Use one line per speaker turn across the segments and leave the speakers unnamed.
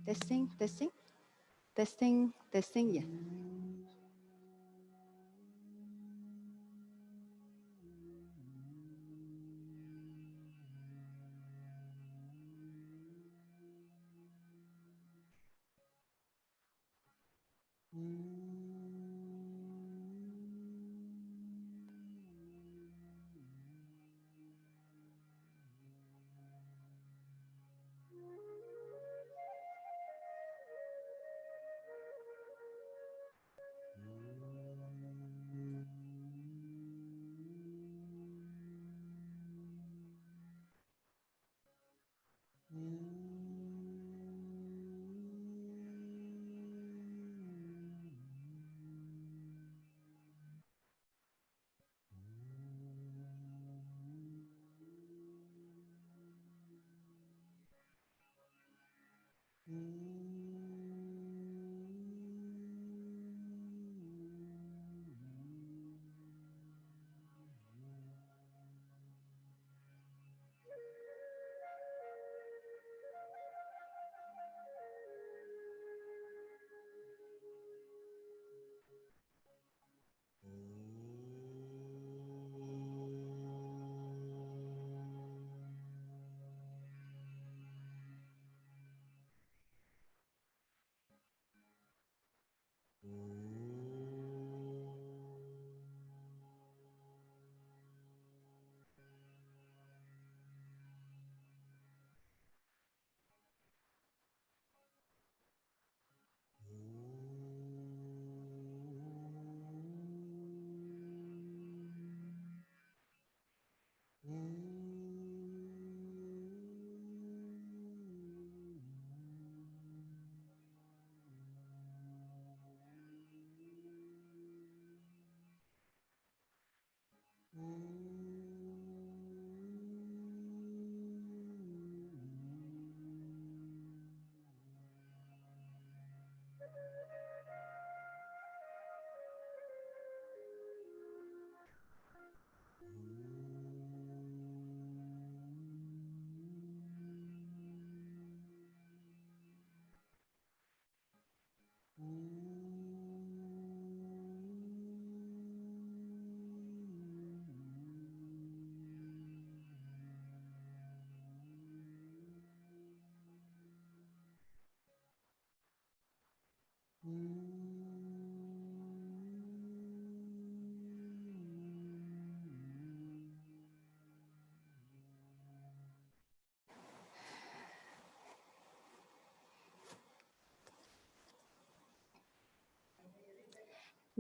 Testing, testing, testing, testing, yeah.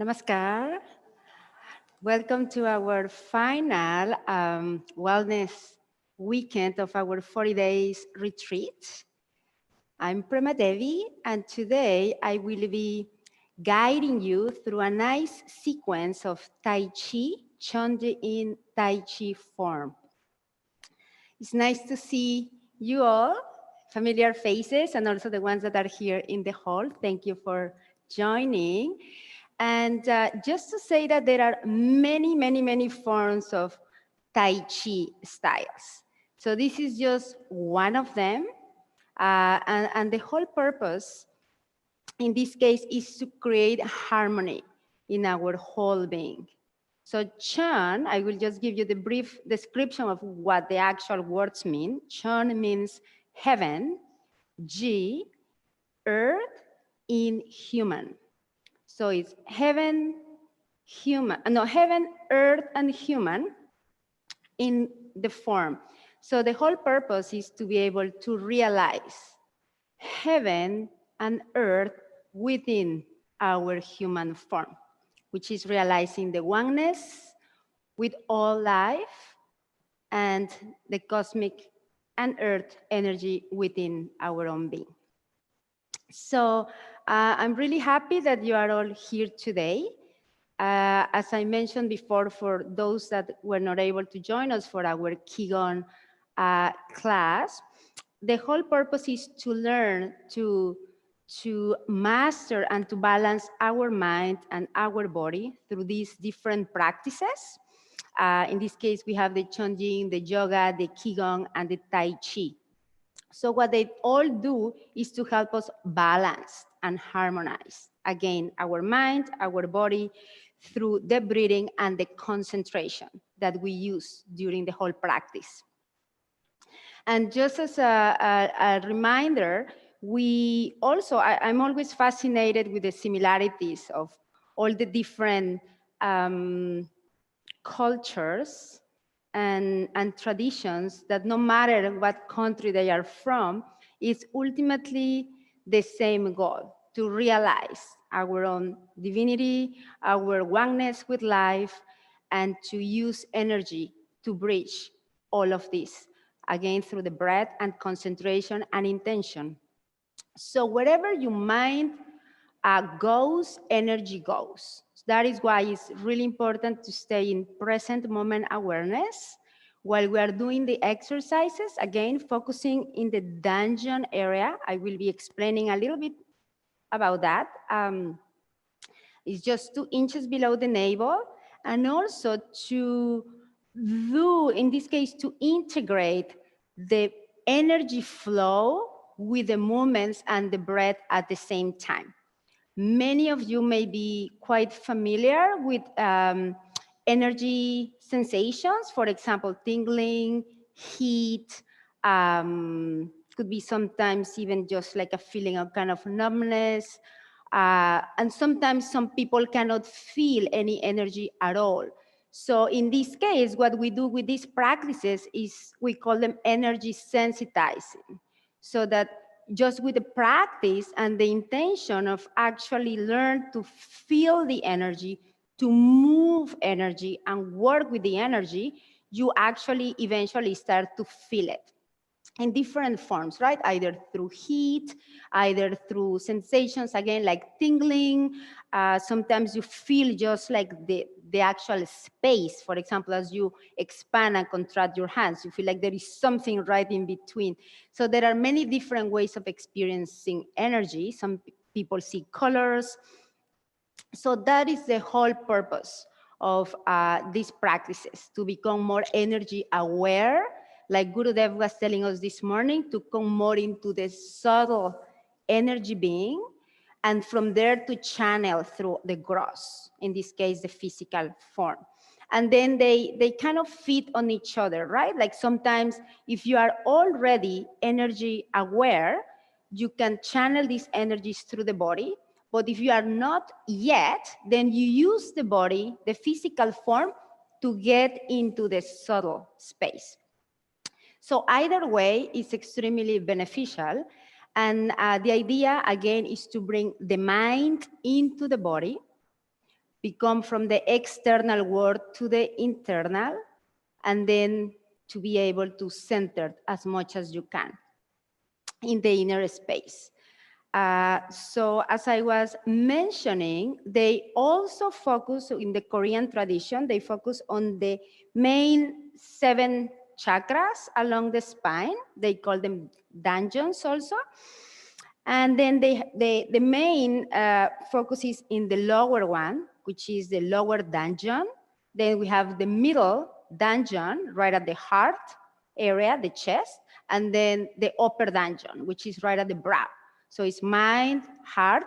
Namaskar. Welcome to our final wellness weekend of our 40 days retreat. I'm Prema Devi, and today I will be guiding you through a nice sequence of Tai Chi, Chonji in Tai Chi form. It's nice to see you all, familiar faces, and also the ones that are here in the hall. Thank you for joining. And just to say that there are many, many, many forms of Tai Chi styles. So this is just one of them. And the whole purpose in this case is to create harmony in our whole being. So Chan, I will just give you the brief description of what the actual words mean. Chan means heaven, Ji, earth, in human. So it's heaven, heaven, earth, and human in the form. So the whole purpose is to be able to realize heaven and earth within our human form, which is realizing the oneness with all life and the cosmic and earth energy within our own being. So I'm really happy that you are all here today. As I mentioned before, for those that were not able to join us for our Qigong class, the whole purpose is to learn to master and to balance our mind and our body through these different practices. In this case, we have the Chonjing, the yoga, the Qigong, and the Tai Chi. So what they all do is to help us balance and harmonize, again, our mind, our body, through the breathing and the concentration that we use during the whole practice. And just as a reminder, we also, I'm always fascinated with the similarities of all the different cultures and traditions that no matter what country they are from, is ultimately the same goal, to realize our own divinity, our oneness with life, and to use energy to bridge all of this, again, through the breath and concentration and intention. So wherever your mind goes, energy goes. That is why it's really important to stay in present moment awareness while we are doing the exercises, again, focusing in the dungeon area. I will be explaining a little bit about that. It's just 2 inches below the navel, and also to do, in this case, to integrate the energy flow with the movements and the breath at the same time. Many of you may be quite familiar with energy sensations, for example, tingling, heat, could be sometimes even just like a feeling of kind of numbness. And sometimes some people cannot feel any energy at all. So in this case, what we do with these practices is we call them energy sensitizing, so that just with the practice and the intention of actually learn to feel the energy, to move energy and work with the energy, you actually eventually start to feel it in different forms, right? Either through heat, either through sensations, again, like tingling. Sometimes you feel just like the actual space. For example, as you expand and contract your hands, you feel like there is something right in between. So there are many different ways of experiencing energy. Some people see colors. So that is the whole purpose of these practices, to become more energy aware, like Gurudev was telling us this morning, to come more into the subtle energy being, and from there to channel through the gross, in this case, the physical form. And then they kind of feed on each other, right? Like sometimes if you are already energy aware, you can channel these energies through the body. But if you are not yet, then you use the body, the physical form, to get into the subtle space. So either way is extremely beneficial. And the idea, again, is to bring the mind into the body, become from the external world to the internal, and then to be able to center as much as you can in the inner space. So as I was mentioning, they also focus in the Korean tradition, they focus on the main 7 chakras along the spine. They call them dungeons also. And then the main focus is in the lower one, which is the lower dungeon. Then we have the middle dungeon right at the heart area, the chest, and then the upper dungeon, which is right at the brow. So it's mind, heart,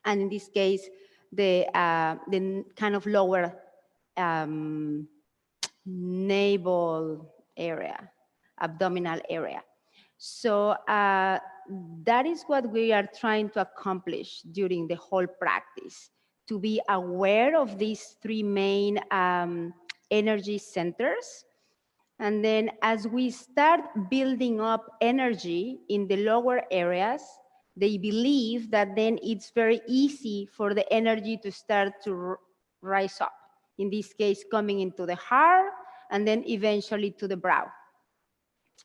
and in this case, the kind of lower navel area, abdominal area. So that is what we are trying to accomplish during the whole practice, to be aware of these 3 main energy centers. And then as we start building up energy in the lower areas, they believe that then it's very easy for the energy to start to rise up. In this case, coming into the heart and then eventually to the brow.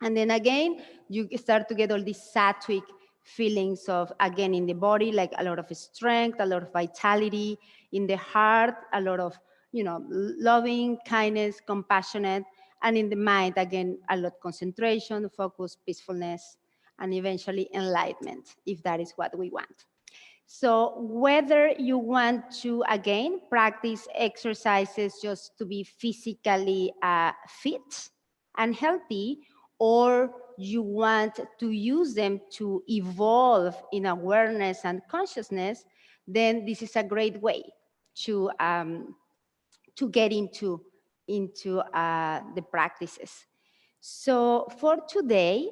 And then again, you start to get all these sattvic feelings of, again, in the body, like a lot of strength, a lot of vitality, in the heart, a lot of, loving, kindness, compassionate, and in the mind, again, a lot of concentration, focus, peacefulness, and eventually enlightenment, if that is what we want. So whether you want to, again, practice exercises just to be physically fit and healthy, or you want to use them to evolve in awareness and consciousness, then this is a great way to get into the practices. So for today,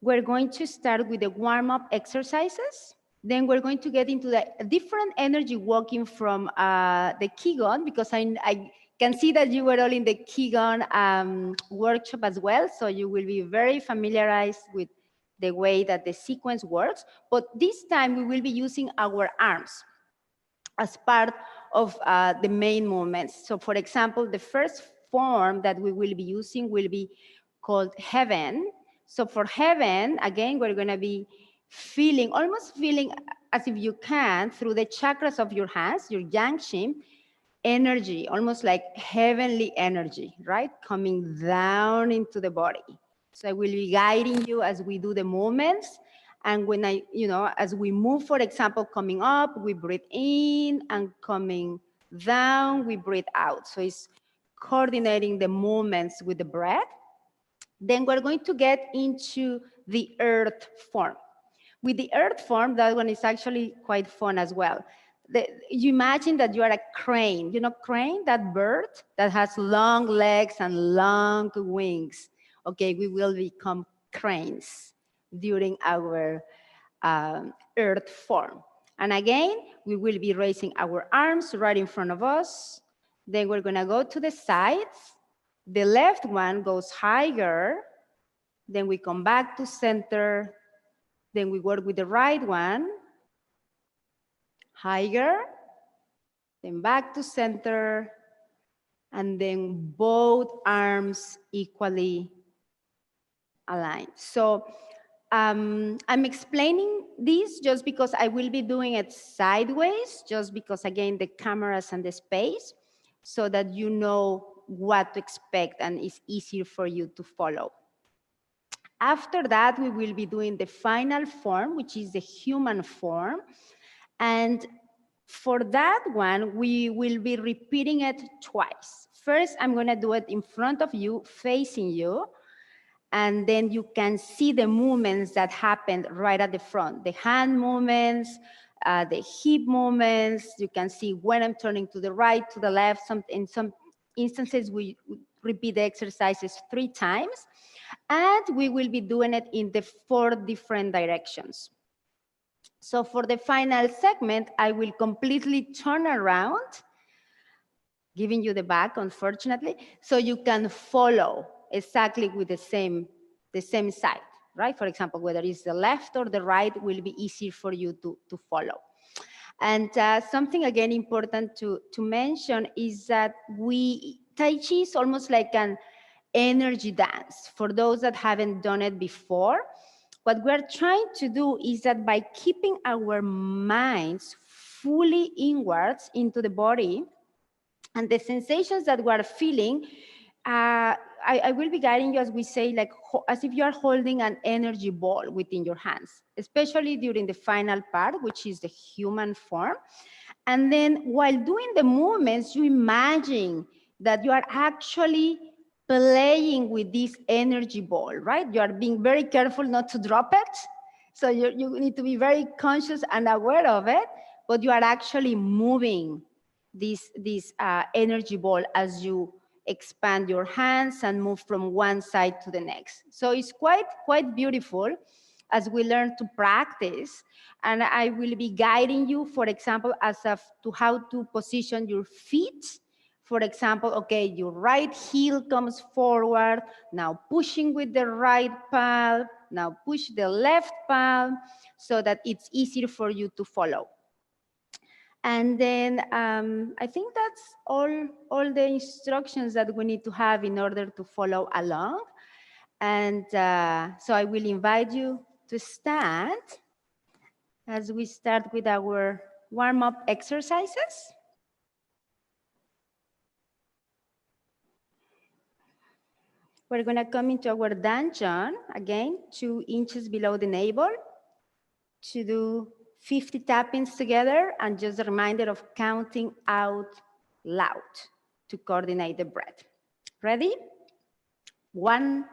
we're going to start with the warm-up exercises. Then we're going to get into the different energy walking from the Qigong, because I can see that you were all in the Qigong workshop as well, so you will be very familiarized with the way that the sequence works. But this time we will be using our arms as part of the main movements. So for example, the first form that we will be using will be called heaven. So for heaven, again, we're gonna be feeling, almost feeling as if you can, through the chakras of your hands, your Yangqin, energy, almost like heavenly energy, right? Coming down into the body. So I will be guiding you as we do the movements. And when as we move, for example, coming up, we breathe in, and coming down, we breathe out. So it's coordinating the movements with the breath. Then we're going to get into the earth form. With the earth form, that one is actually quite fun as well. You imagine that you are a crane. You know crane, that bird that has long legs and long wings. Okay, we will become cranes during our earth form. And again, we will be raising our arms right in front of us. Then we're gonna go to the sides. The left one goes higher. Then we come back to center. Then we work with the right one. Higher. Then back to center. And then both arms equally aligned. So I'm explaining this just because I will be doing it sideways, just because, again, the cameras and the space, so that you know what to expect and it's easier for you to follow. After that, we will be doing the final form, which is the human form. And for that one, we will be repeating it twice. First, I'm going to do it in front of you, facing you. And then you can see the movements that happened right at the front. The hand movements, the hip movements. You can see when I'm turning to the right, to the left. In some instances, we repeat the exercises 3 times. And we will be doing it in the 4 different directions. So for the final segment, I will completely turn around, giving you the back, unfortunately, so you can follow exactly with the same side, right? For example, whether it's the left or the right will be easier for you to follow. And something, again, important to mention is that Tai Chi is almost like an energy dance. For those that haven't done it before, what we're trying to do is that by keeping our minds fully inwards into the body, and the sensations that we're feeling, I will be guiding you, as we say, like as if you are holding an energy ball within your hands, especially during the final part, which is the human form. And then while doing the movements, you imagine that you are actually playing with this energy ball, right? You are being very careful not to drop it. So you need to be very conscious and aware of it, but you are actually moving this energy ball as you expand your hands and move from one side to the next. So it's quite beautiful as we learn to practice. And I will be guiding you, for example, to how to position your feet. For example, okay, your right heel comes forward, now pushing with the right palm, now push the left palm, so that it's easier for you to follow. And then I think that's all the instructions that we need to have in order to follow along. And so I will invite you to stand as we start with our warm-up exercises. We're going to come into our dungeon, again, 2 inches below the navel, to do 50 tappings together, and just a reminder of counting out loud to coordinate the breath. Ready? 1,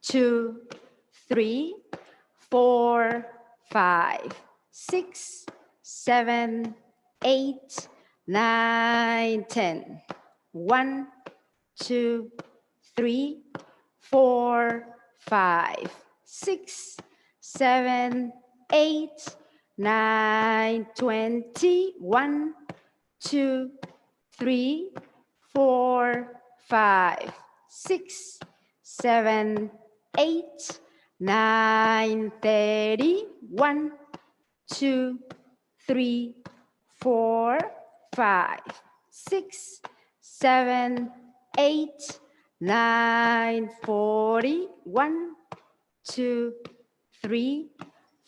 2, 3, 4, 5, 6, 7, 8, 9, 10. 1, 2, 3, 4, 5, 6, 7, 8, 9, 20. 1, 2, 3, 4, 5, 6, 7, 8, 9, 30. 1, 2, 3, 4, 5, 6, 7, 8, 9, 40. 1, 2, 3,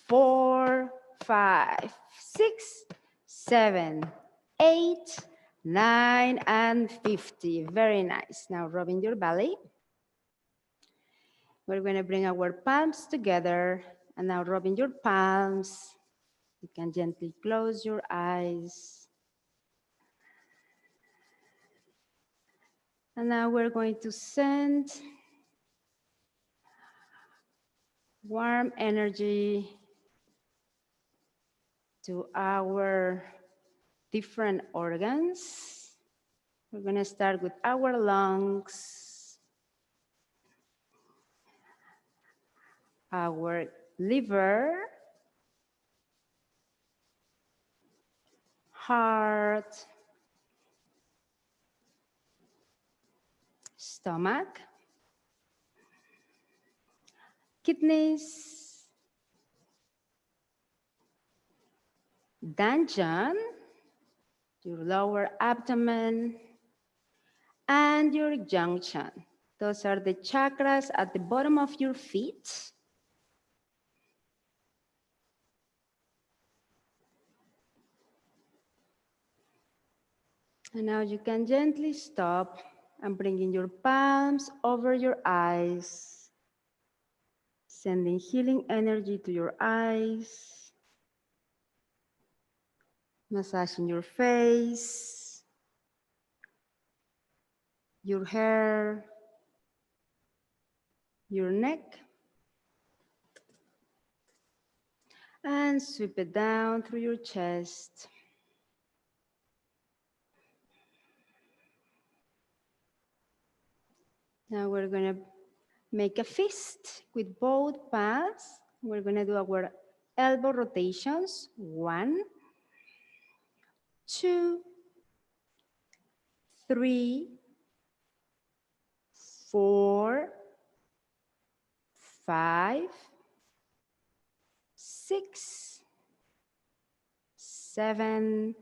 4, 5, 6, 7, 8, 9, and 50. Very nice. Now rubbing your belly. We're going to bring our palms together, and now rubbing your palms. You can gently close your eyes. And now we're going to send warm energy to our different organs. We're going to start with our lungs, our liver, heart, stomach, kidneys, dantian, your lower abdomen, and your junction. Those are the chakras at the bottom of your feet. And now you can gently stop and bringing your palms over your eyes, sending healing energy to your eyes, massaging your face, your hair, your neck, and sweep it down through your chest. Now we're going to make a fist with both palms. We're going to do our elbow rotations. 1, 2, 3, 4, 5, 6, 7,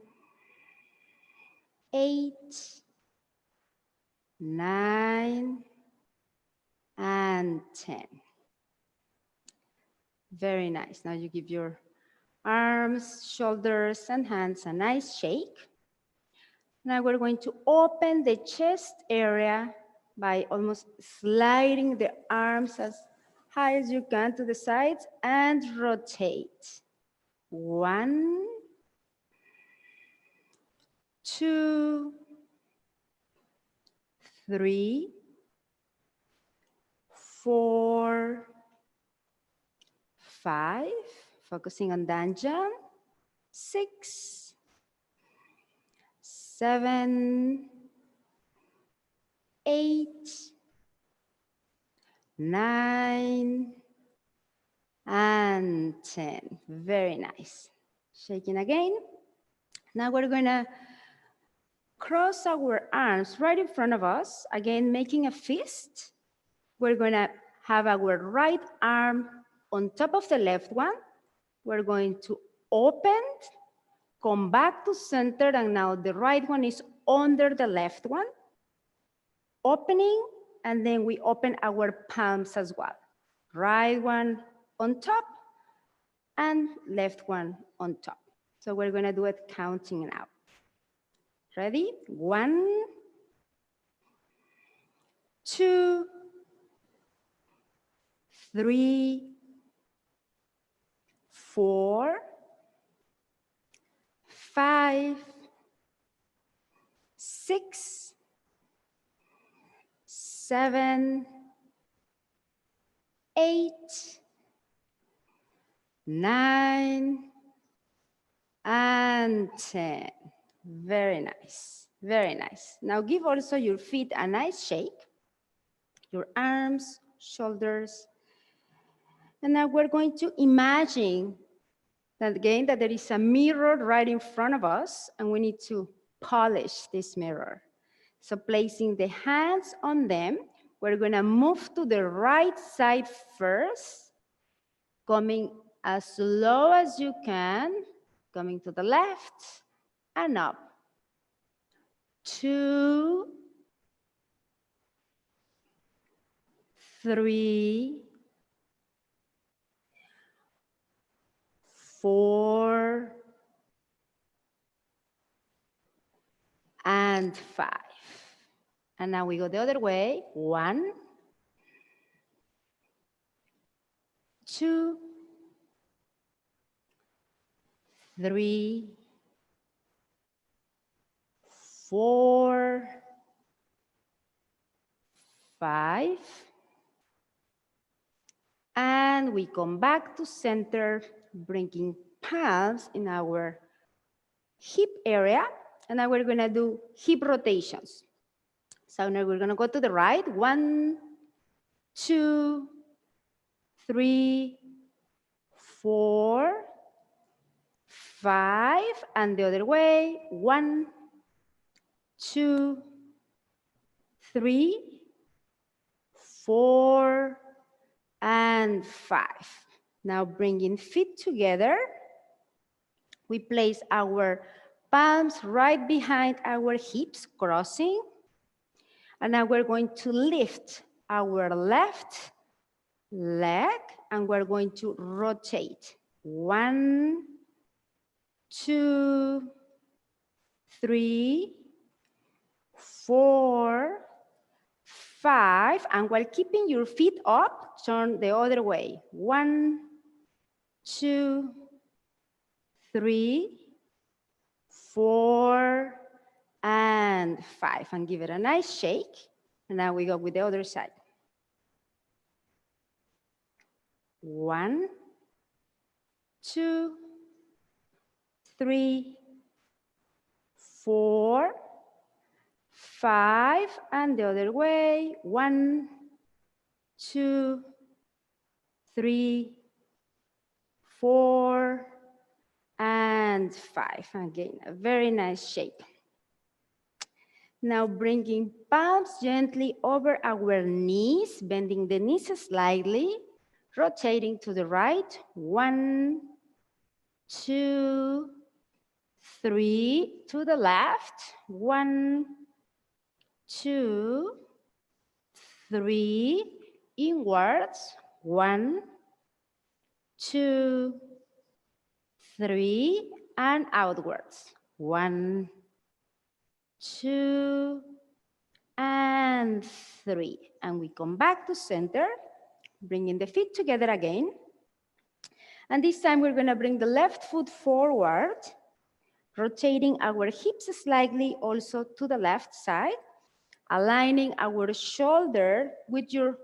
8, 9, and 10. Very nice. Now you give your arms, shoulders, and hands a nice shake. Now we're going to open the chest area by almost sliding the arms as high as you can to the sides and rotate. 1, 2, 3, 4, 5, focusing on dantian, 6, 7, 8, 9, and 10. Very nice. Shaking again. Now we're gonna cross our arms right in front of us, again making a fist. We're gonna have our right arm on top of the left one. We're going to open, come back to center, and now the right one is under the left one. Opening, and then we open our palms as well. Right one on top, and left one on top. So we're gonna do it counting now. Ready? 1, 2, 3, 4, 5, 6, 7, 8, 9, and 10. Very nice, very nice. Now give also your feet a nice shake, your arms, shoulders. And now we're going to imagine that again, that there is a mirror right in front of us, and we need to polish this mirror. So placing the hands on them, we're gonna move to the right side first, coming as low as you can, coming to the left, and up. 2, 3, 4, and 5. And now we go the other way. 1, 2, 3, 4, 5. And we come back to center, bringing palms in our hip area. And now we're gonna do hip rotations. So now we're gonna go to the right. 1, 2, 3, 4, 5, and the other way. 1, 2, 3, 4, and 5. Now bringing feet together, we place our palms right behind our hips, crossing. And now we're going to lift our left leg, and we're going to rotate. 1, 2, 3, 4, 5, and while keeping your feet up, turn the other way. 1, 2, 3, 4, and 5, and give it a nice shake. And now we go with the other side. 1, 2, 3, 4, 5, and the other way. 1, 2, 3, 4, and 5. Again, a very nice shake. Now bringing palms gently over our knees, bending the knees slightly, rotating to the right. 1, 2, 3, to the left. 1, 2, 3, inwards. 1, 2, 3, and outwards. 1, 2, and 3. And we come back to center, bringing the feet together again. And this time we're gonna bring the left foot forward, rotating our hips slightly also to the left side, aligning our shoulder with your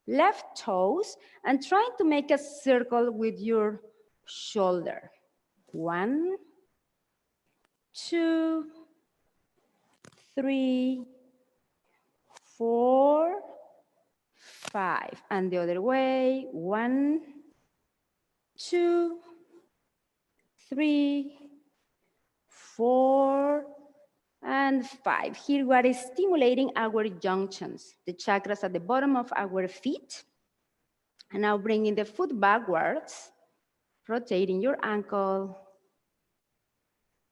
left toes and trying to make a circle with your shoulder. 1, 2, 3, 4, 5. And the other way. 1, 2, 3, 4, and 5. Here we are stimulating our junctions, the chakras at the bottom of our feet. And now bringing the foot backwards, rotating your ankle,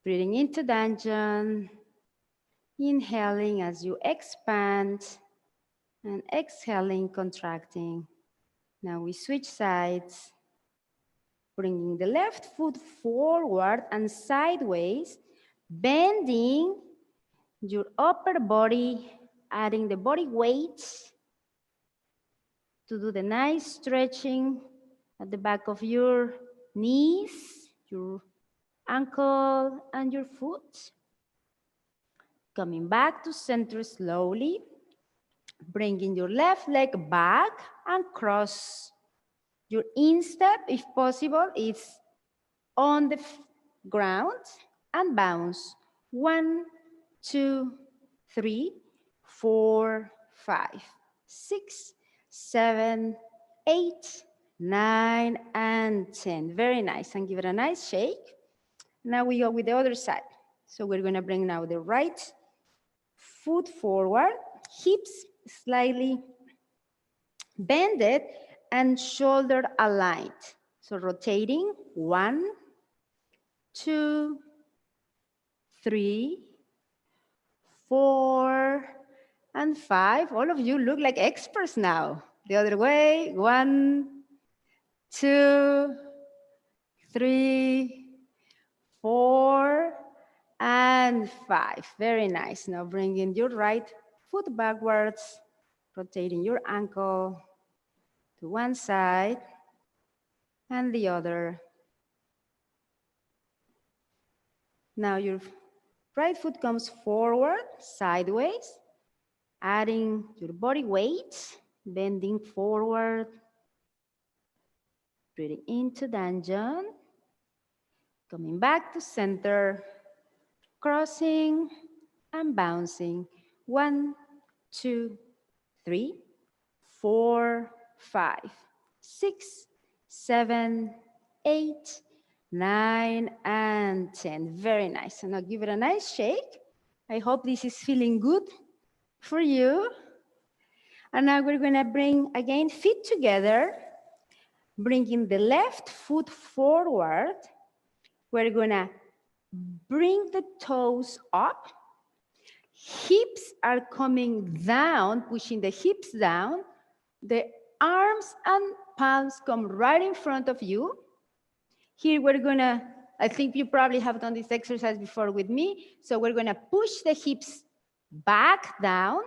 breathing into Danjan, inhaling as you expand, and exhaling, contracting. Now we switch sides, bringing the left foot forward and sideways, bending your upper body, adding the body weight to do the nice stretching at the back of your knees, your ankle, and your foot. Coming back to center slowly, bringing your left leg back and cross Your instep, if possible, is on the ground and bounce. 1, 2, 3, 4, 5, 6, 7, 8, 9, and 10. Very nice. And give it a nice shake. Now we go with the other side. So we're going to bring now the right foot forward, hips slightly bended and shoulder aligned. So rotating, 1, 2, 3, 4, and 5. All of you look like experts now. The other way, 1, 2, 3, 4, and 5. Very nice. Now bringing your right foot backwards, rotating your ankle to one side and the other. Now your right foot comes forward, sideways, adding your body weight, bending forward, breathing into dungeon, coming back to center, crossing and bouncing. 1, 2, 3, 4, 5, 6, 7, 8, 9, and 10. Very nice. And I'll give it a nice shake. I hope this is feeling good for you. And now we're going to bring, again, feet together, bringing the left foot forward. We're going to bring the toes up. Hips are coming down, pushing the hips down. The arms and palms come right in front of you. Here we're gonna, I think you probably have done this exercise before with me. So we're gonna push the hips back down.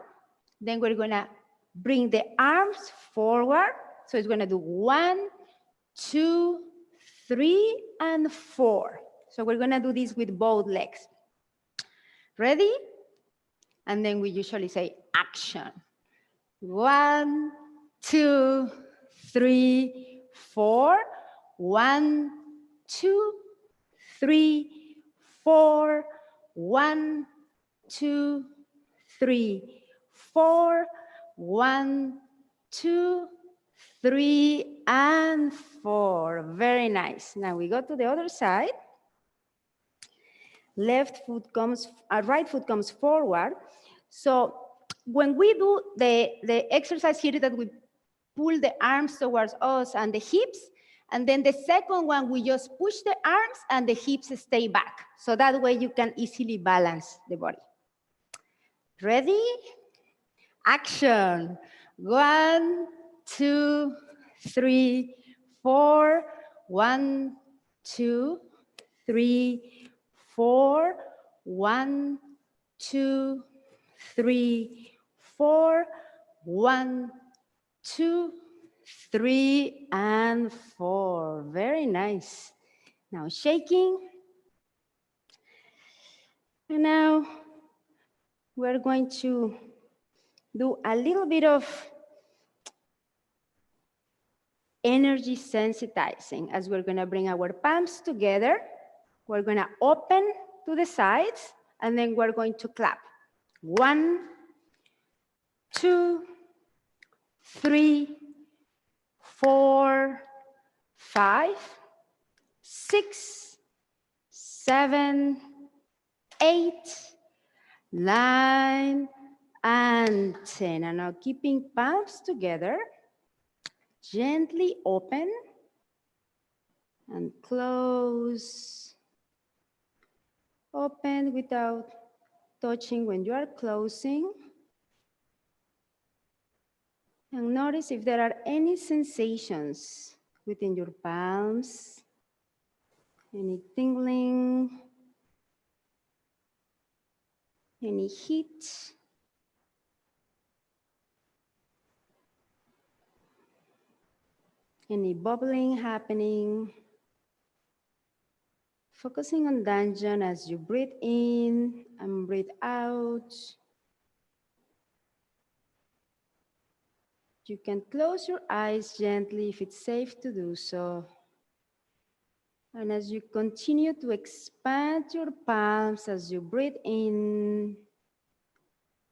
Then we're gonna bring the arms forward. So it's gonna do 1, 2, 3, and 4. So we're gonna do this with both legs. Ready? And then we usually say action. 1, 2, 3, 4. 1, 2, 3, 4. 1, 2, 3, 4. 1, 2, 3, and 4. Very nice. Now we go to the other side. Right foot comes forward. So when we do the exercise here that we pull the arms towards us and the hips, and then the second one, we just push the arms and the hips stay back. So that way you can easily balance the body. Ready? Action. 1, 2, 3, 4. 1, 2, 3, 4. 1, 2, 3, 4. 1, 2, 3, and 4. Very nice. Now shaking. And now we're going to do a little bit of energy sensitizing as we're going to bring our palms together. We're going to open to the sides, and then we're going to clap. 1, 2, 3, 4, 5, 6, 7, 8, 9, and 10. And now keeping palms together, gently open and close. Open without touching when you are closing. And notice if there are any sensations within your palms, any tingling, any heat. Any bubbling happening. Focusing on dungeon as you breathe in and breathe out. You can close your eyes gently if it's safe to do so. And as you continue to expand your palms as you breathe in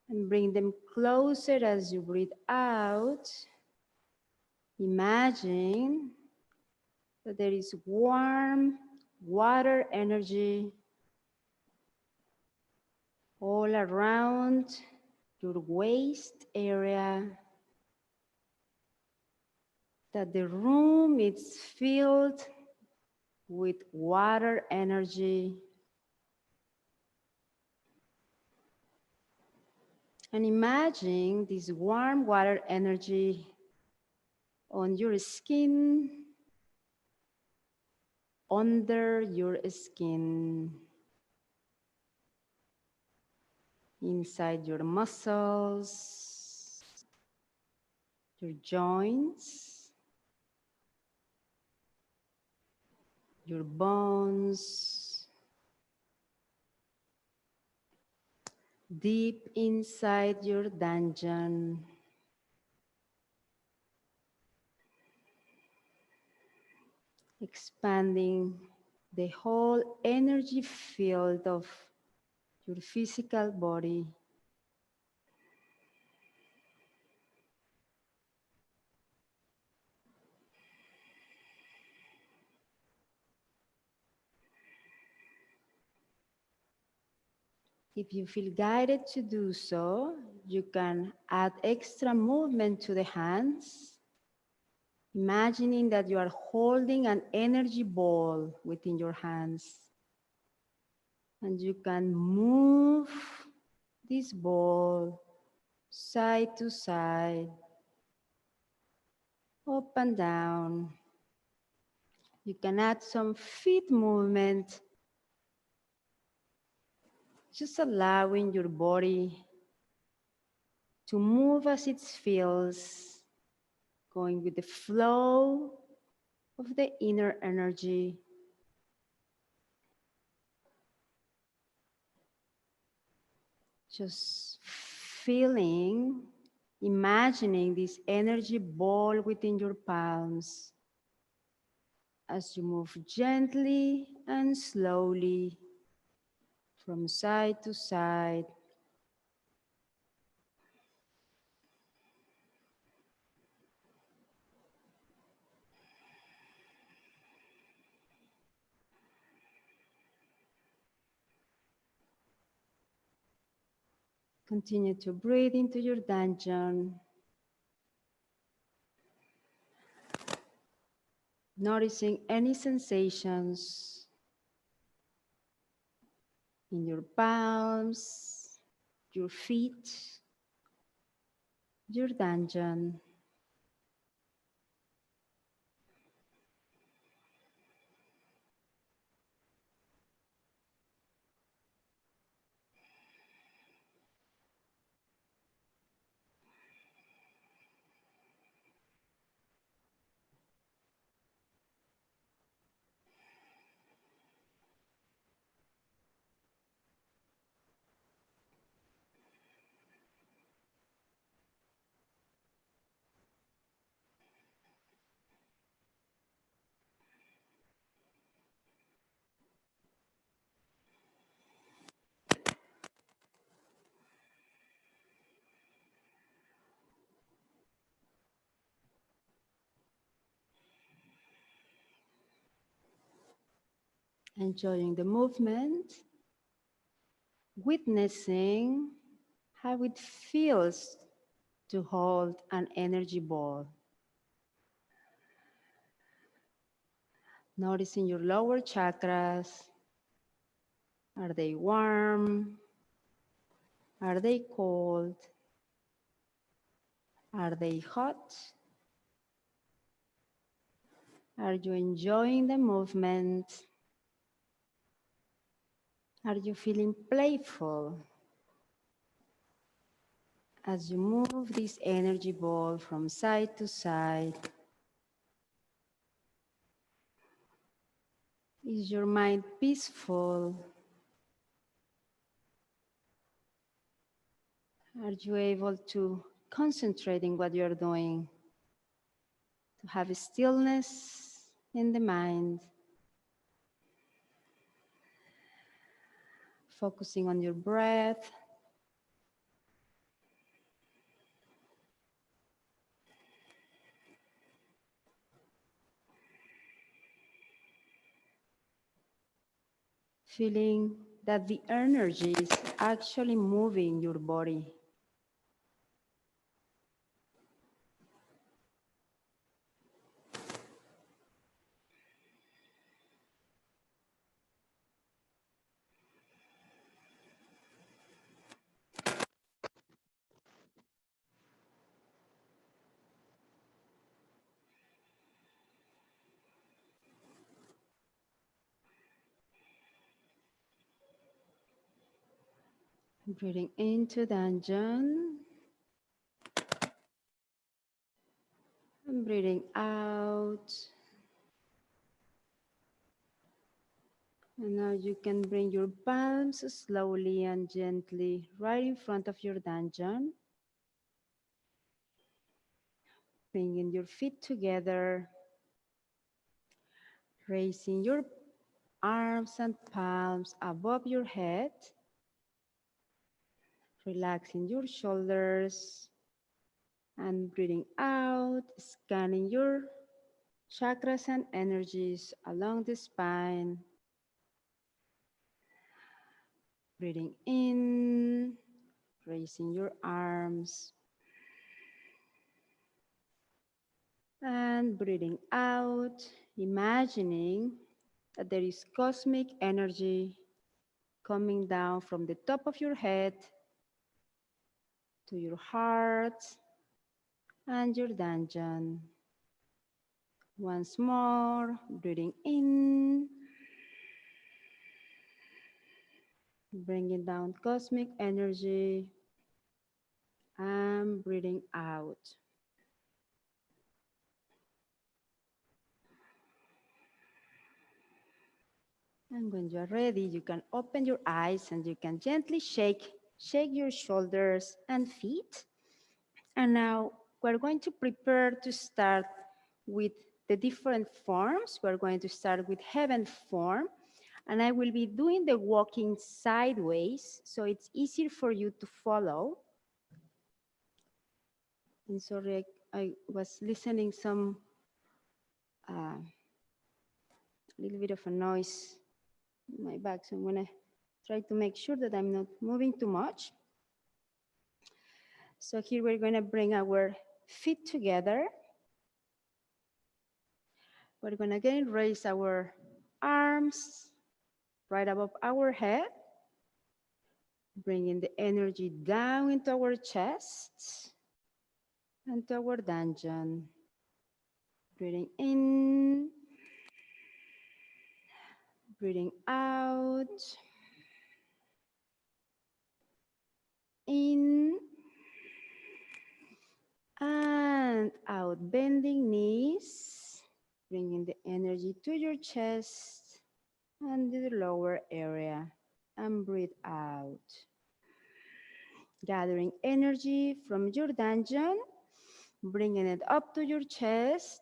and bring them closer as you breathe out, imagine that there is warm water energy all around your waist area, that the room is filled with water energy. And imagine this warm water energy on your skin, under your skin, inside your muscles, your joints, your bones, deep inside your dungeon. Expanding the whole energy field of your physical body. If you feel guided to do so, you can add extra movement to the hands, imagining that you are holding an energy ball within your hands. And you can move this ball side to side, up and down. You can add some feet movement, just allowing your body to move as it feels, going with the flow of the inner energy. Just feeling, imagining this energy ball within your palms as you move gently and slowly from side to side. Continue to breathe into your dungeon, noticing any sensations in your palms, your feet, your dungeon. Enjoying the movement, witnessing how it feels to hold an energy ball. Noticing your lower chakras. Are they warm? Are they cold? Are they hot? Are you enjoying the movement? Are you feeling playful as you move this energy ball from side to side? Is your mind peaceful? Are you able to concentrate in what you're doing? to have a stillness in the mind, focusing on your breath. Feeling that the energy is actually moving your body. Breathing into Danjan. And breathing out. And now you can bring your palms slowly and gently right in front of your Danjan. Bringing your feet together. Raising your arms and palms above your head. Relaxing your shoulders. And breathing out, scanning your chakras and energies along the spine. Breathing in, raising your arms. And breathing out, imagining that there is cosmic energy coming down from the top of your head to your heart and your Danjan. Once more, breathing in, bringing down cosmic energy, and breathing out. And when you're ready, you can open your eyes and you can gently shake your shoulders and feet. And now we're going to prepare to start with the different forms. We're going to start with heaven form. And I will be doing the walking sideways, so it's easier for you to follow. And sorry, I was listening some little bit of a noise in my back, so I'm gonna try to make sure that I'm not moving too much. So here we're gonna bring our feet together. We're gonna again raise our arms right above our head, bringing the energy down into our chest and to our Danjan. Breathing in, breathing out, in and out, bending knees, bringing the energy to your chest and the lower area, and breathe out. Gathering energy from your Danjan, bringing it up to your chest,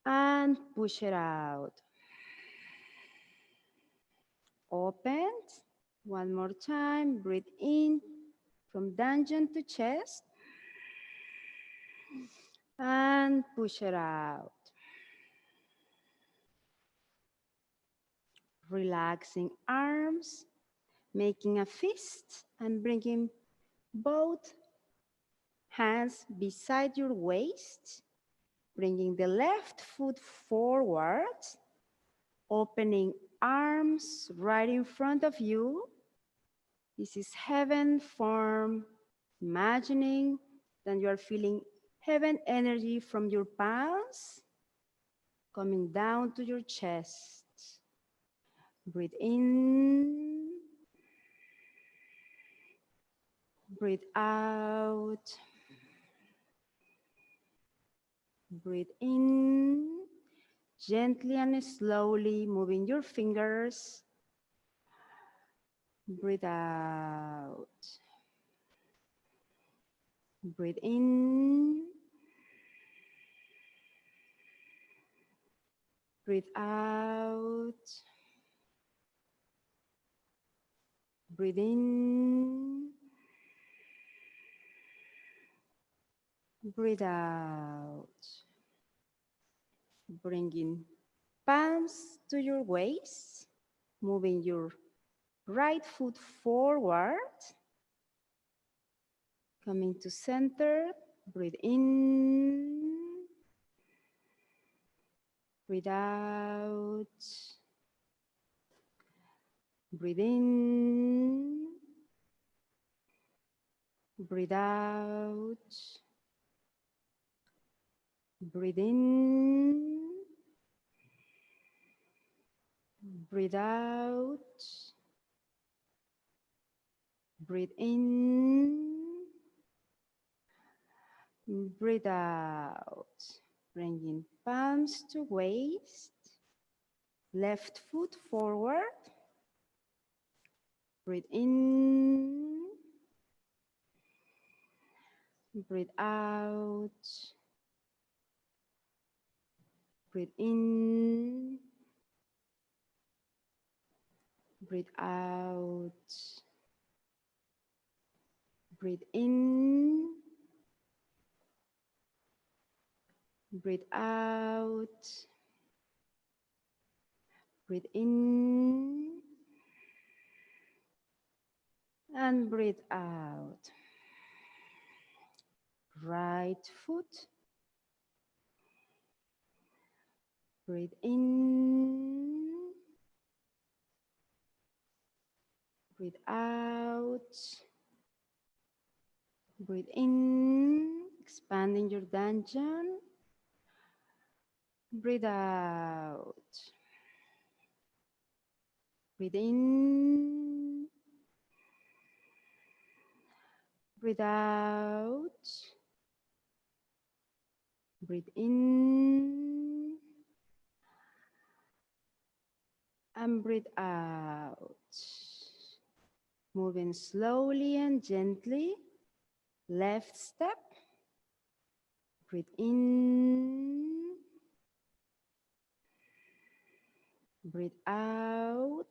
and push it out. Open. One more time. Breathe in from Danjan to chest, and push it out. Relaxing arms, making a fist, and bringing both hands beside your waist, bringing the left foot forward, opening arms right in front of you. This is heaven form, imagining that you are feeling heaven energy from your palms coming down to your chest. Breathe in, breathe out. Breathe in, gently and slowly moving your fingers. Breathe out. Breathe in. Breathe out. Breathe in. Breathe out. Bringing palms to your waist, moving your right foot forward, coming to center. Breathe in. Breathe out. Breathe in. Breathe out. Breathe in. Breathe out. Breathe in. Breathe out. Bringing palms to waist. Left foot forward. Breathe in. Breathe out. Breathe in. Breathe out. Breathe in. Breathe out. Breathe in. And breathe out. Right foot. Breathe in. Breathe out. Breathe in. Expanding your dantian. Breathe out. Breathe in. Breathe out. Breathe in. And breathe out. Moving slowly and gently. Left step. Breathe in. Breathe out.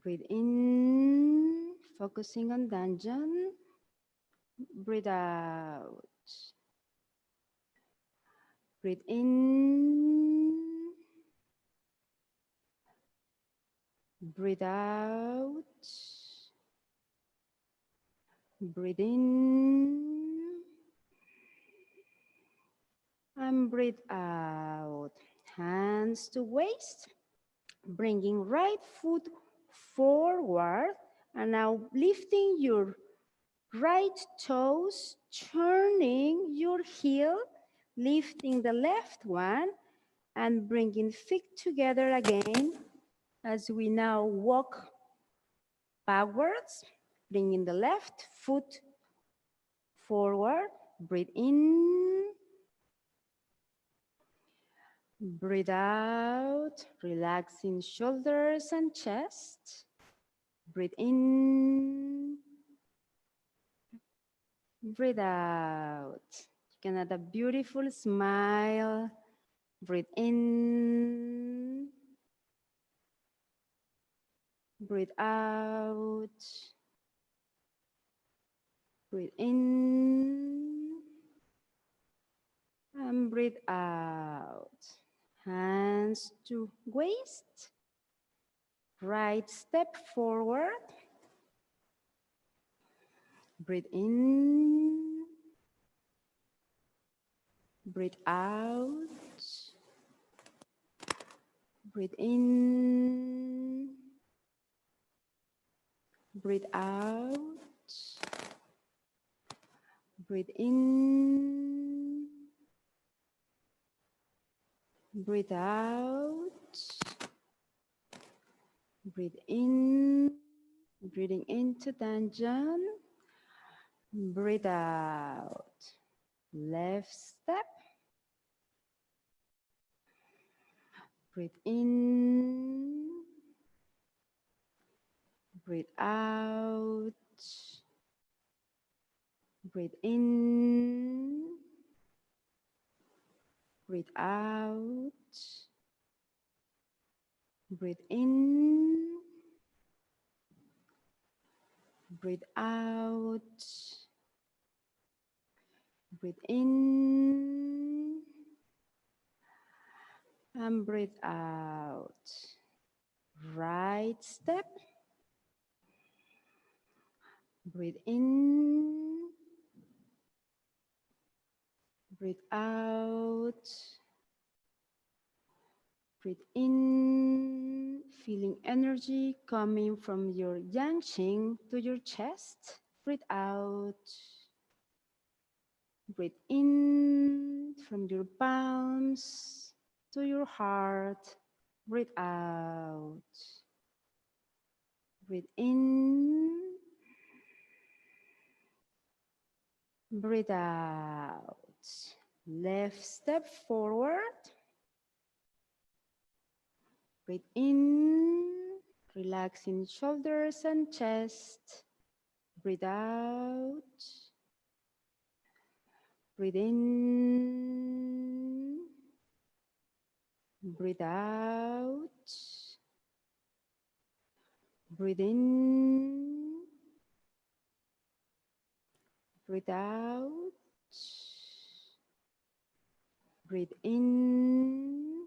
Breathe in. Focusing on dantian. Breathe out. Breathe in. Breathe out. Breathe in. And breathe out. Hands to waist. Bringing right foot forward. And now lifting your right toes, turning your heel, lifting the left one, and bringing feet together again as we now walk backwards, bringing the left foot forward. Breathe in. Breathe out, relaxing shoulders and chest. Breathe in. Breathe out. You can add a beautiful smile. Breathe in. Breathe out. Breathe in. And breathe out. Hands to waist. Right step forward. Breathe in. Breathe out. Breathe in. Breathe out. Breathe in. Breathe out. Breathe in. Breathing into dantian. Breathe out. Left step. Breathe in. Breathe out. Breathe in. Breathe out. Breathe in. Breathe out. Breathe in. And breathe out. Right step. Breathe in. Breathe out. Breathe in, feeling energy coming from your yang to your chest. Breathe out. Breathe in from your palms to your heart. Breathe out. Breathe in. Breathe out. Left step forward. Breathe in, relaxing shoulders and chest. Breathe out. Breathe in. Breathe out. Breathe in. Breathe out. Breathe in.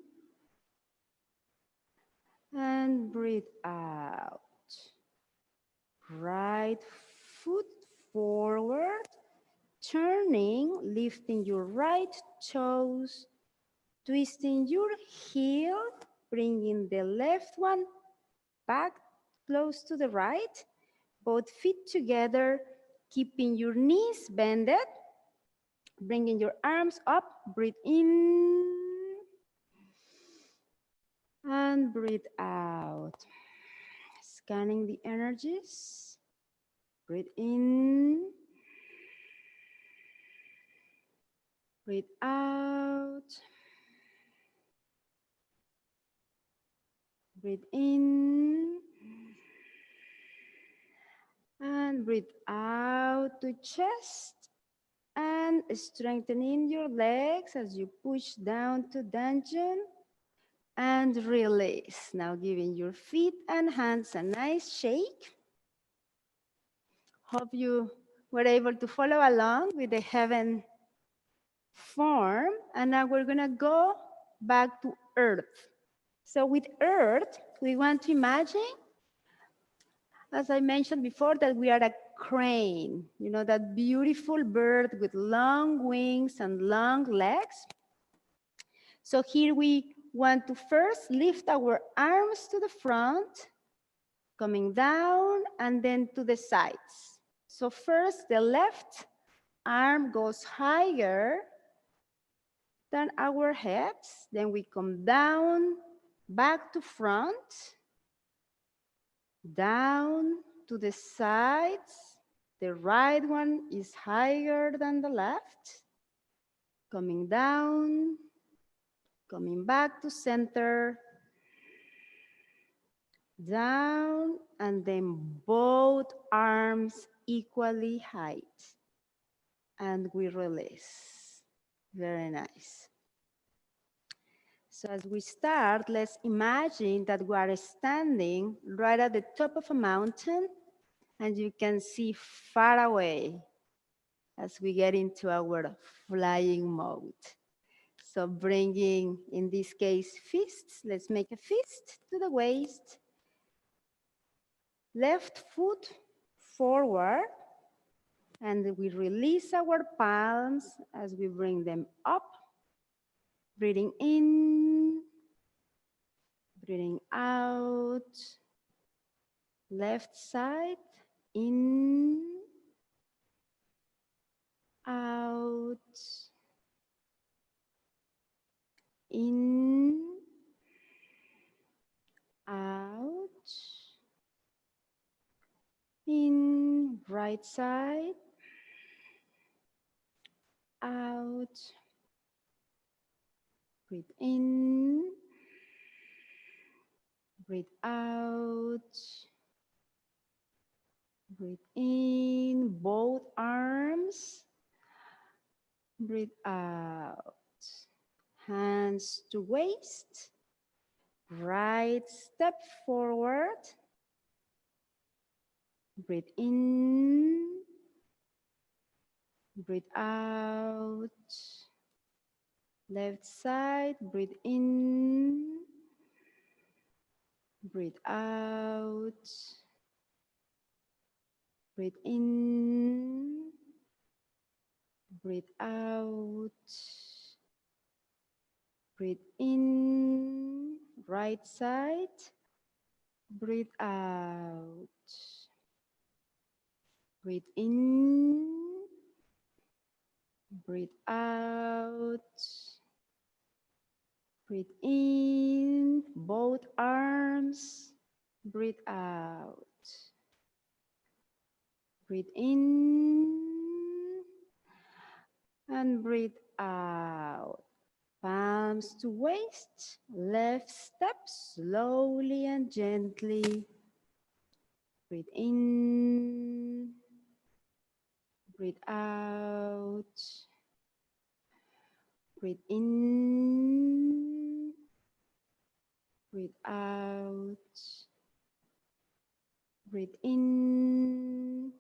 And breathe out. Right foot forward, turning, lifting your right toes, twisting your heel, bringing the left one back close to the right, both feet together, keeping your knees bended, bringing your arms up, breathe in, and breathe out. Scanning the energies, breathe in, breathe out, breathe in, and breathe out to chest, and strengthening your legs as you push down to dungeon, and release. Now giving your feet and hands a nice shake. Hope you were able to follow along with the heaven form. And now we're gonna go back to earth. So with earth, we want to imagine, as I mentioned before, that we are a crane. You know, that beautiful bird with long wings and long legs. So here we want to first lift our arms to the front, coming down, and then to the sides. So first, the left arm goes higher than our heads. Then we come down, back to front, down to the sides. The right one is higher than the left. Coming down, coming back to center, down, and then both arms equally height. And we release. Very nice. So as we start, let's imagine that we are standing right at the top of a mountain, and you can see far away as we get into our flying mode. So bringing, in this case, fists. Let's make a fist to the waist. Left foot forward, and we release our palms as we bring them up. Breathing in, breathing out. Left side, in, out, in, out, in, right side, out, breathe in, breathe out, breathe in, both arms, breathe out, hands to waist, right step forward, breathe in, breathe out, left side, breathe in, breathe out, breathe in, breathe out, breathe in, right side, breathe out, breathe in, breathe out, breathe in, both arms, breathe out, breathe in, and breathe out. Palms to waist, left step slowly and gently. Breathe in, breathe out, breathe in, breathe out, breathe in,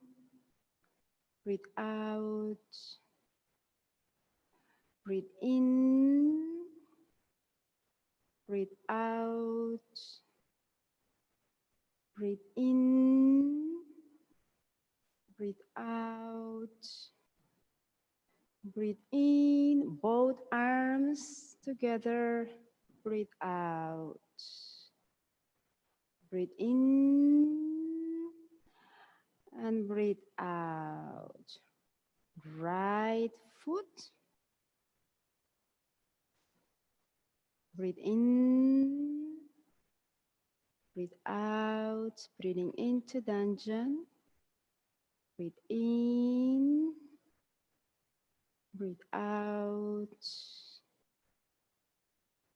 breathe out, breathe in, breathe out, breathe in, breathe out, breathe in, both arms together, breathe out, breathe in, and breathe out. Right foot, breathe in, breathe out, breathing into dungeon, breathe in, breathe out,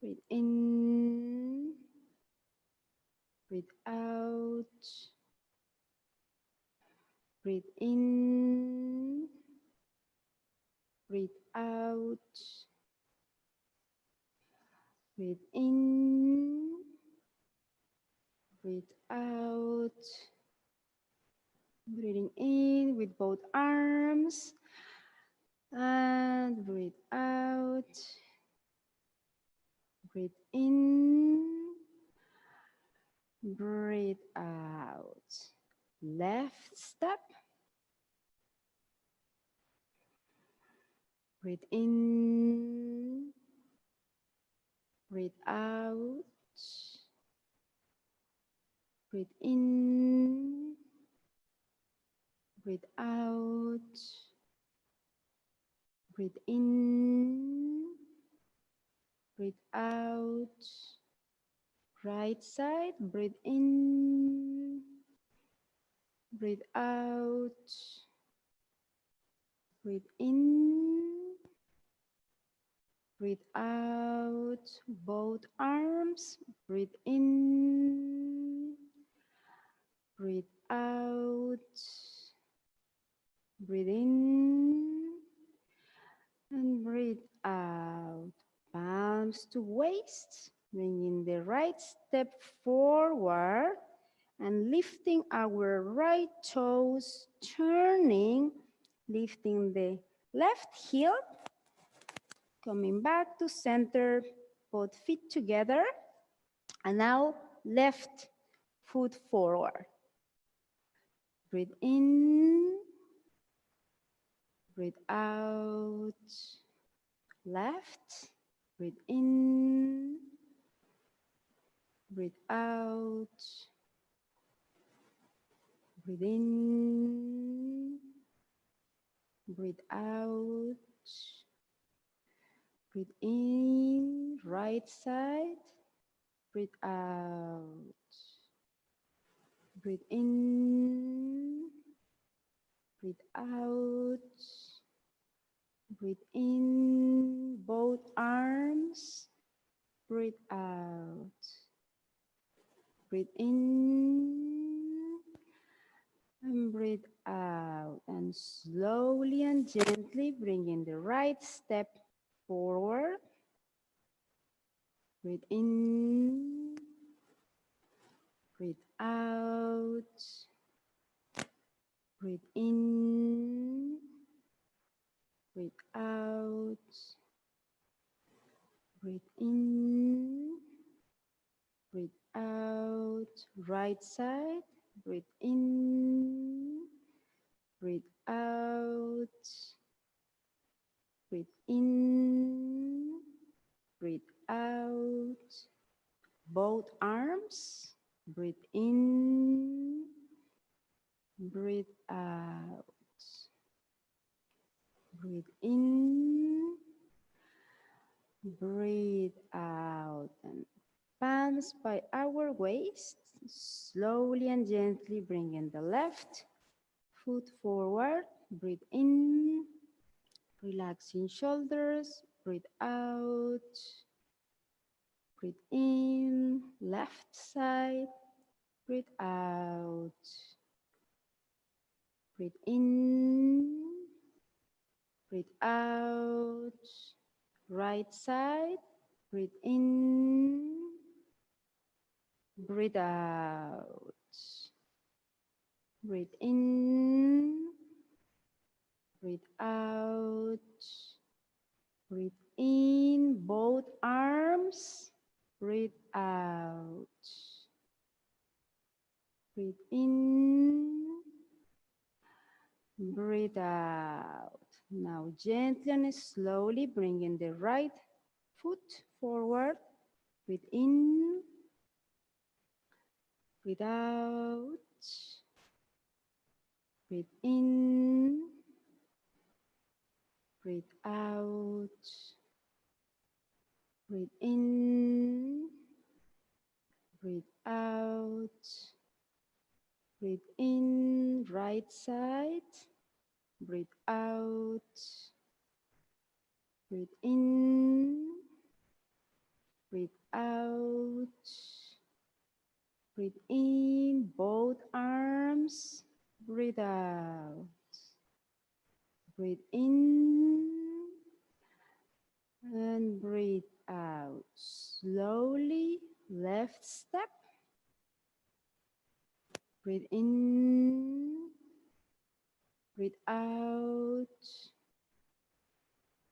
breathe in, breathe out, breathe in, breathe out, breathe in, breathe out, breathing in with both arms, and breathe out, breathe in, breathe out. Left step, breathe in, breathe out, breathe in, breathe out, breathe in, breathe out. Right side, breathe in, breathe out, breathe in, breathe out. Both arms, breathe in, breathe out, breathe in, and breathe out. Palms to waist, bringing the right step forward and lifting our right toes, turning, lifting the left heel, coming back to center, both feet together, and now left foot forward. Breathe in, breathe out, left, breathe in, breathe out, breathe in, breathe out, breathe in, right side, breathe out, breathe in, breathe out, breathe in, both arms, breathe out, breathe in, and breathe out, and slowly and gently bringing the right step forward, Breathe in, breathe out, breathe in, breathe out, breathe in, breathe out. Right side, breathe in, breathe out, breathe in, breathe out. Both arms, breathe in, breathe out, breathe in, breathe out, and palms by our waist, slowly and gently bringing the left foot forward, breathe in, relaxing shoulders, breathe out, breathe in, left side, breathe out, breathe in, breathe out, right side, breathe in, breathe out, breathe in, breathe out, breathe in, both arms, breathe out, breathe in, breathe out. Now gently and slowly bringing the right foot forward, breathe in, breathe out, breathe in, breathe out, breathe in, breathe out, breathe in, right side, breathe out, breathe in, breathe out, breathe in, both arms, breathe out, breathe in, and breathe out. Slowly, left step, breathe in, breathe out,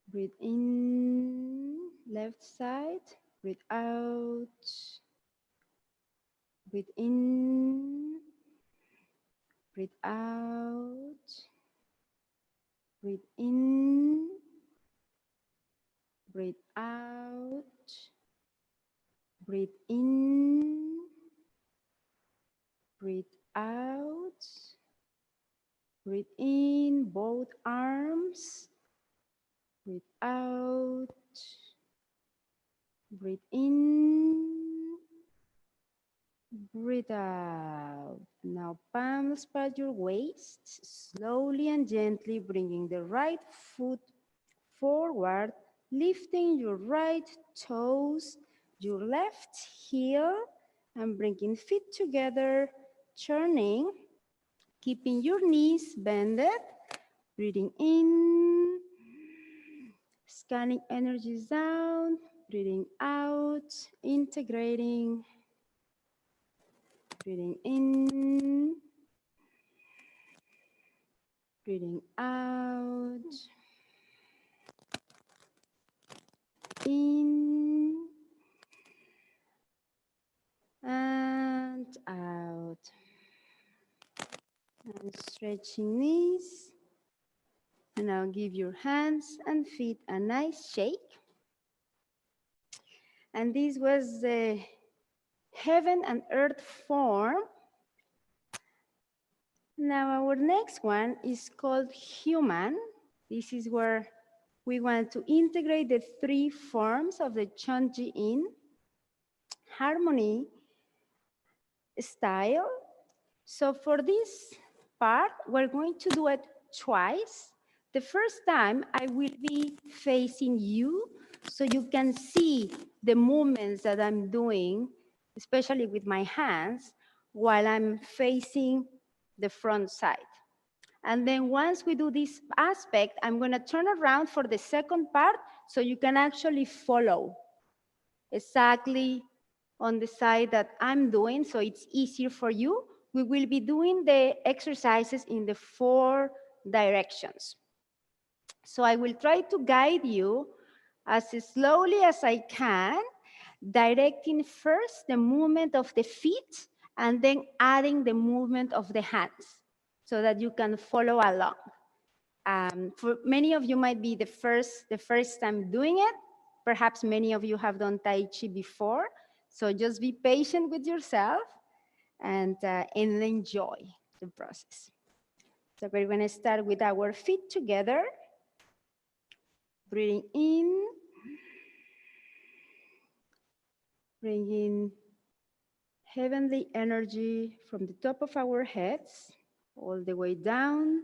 breathe in, left side, breathe out, breathe in, breathe out, breathe in, breathe out, breathe in, breathe out, breathe in, both arms, breathe out, breathe in, breathe out. Now palms by your waist, slowly and gently bringing the right foot forward, lifting your right toes, your left heel, and bringing feet together, turning, keeping your knees bended, breathing in, scanning energies down, breathing out, integrating, breathing in, breathing out, in, and out. And stretching knees. And now give your hands and feet a nice shake. And this was the heaven and earth form. Now our next one is called human. This is where we want to integrate the three forms of the Chonji in harmony, style. So for this part, we're going to do it twice. The first time I will be facing you so you can see the movements that I'm doing, especially with my hands, while I'm facing the front side. And then once we do this aspect, I'm gonna turn around for the second part so you can actually follow. exactly on the side that I'm doing, so it's easier for you. We will be doing the exercises in the 4 directions. So I will try to guide you as slowly as I can, directing first the movement of the feet and then adding the movement of the hands so that you can follow along. For many of you might be the first time doing it. Perhaps many of you have done Tai Chi before. So just be patient with yourself and enjoy the process. So we're going to start with our feet together. Breathing in, bringing heavenly energy from the top of our heads all the way down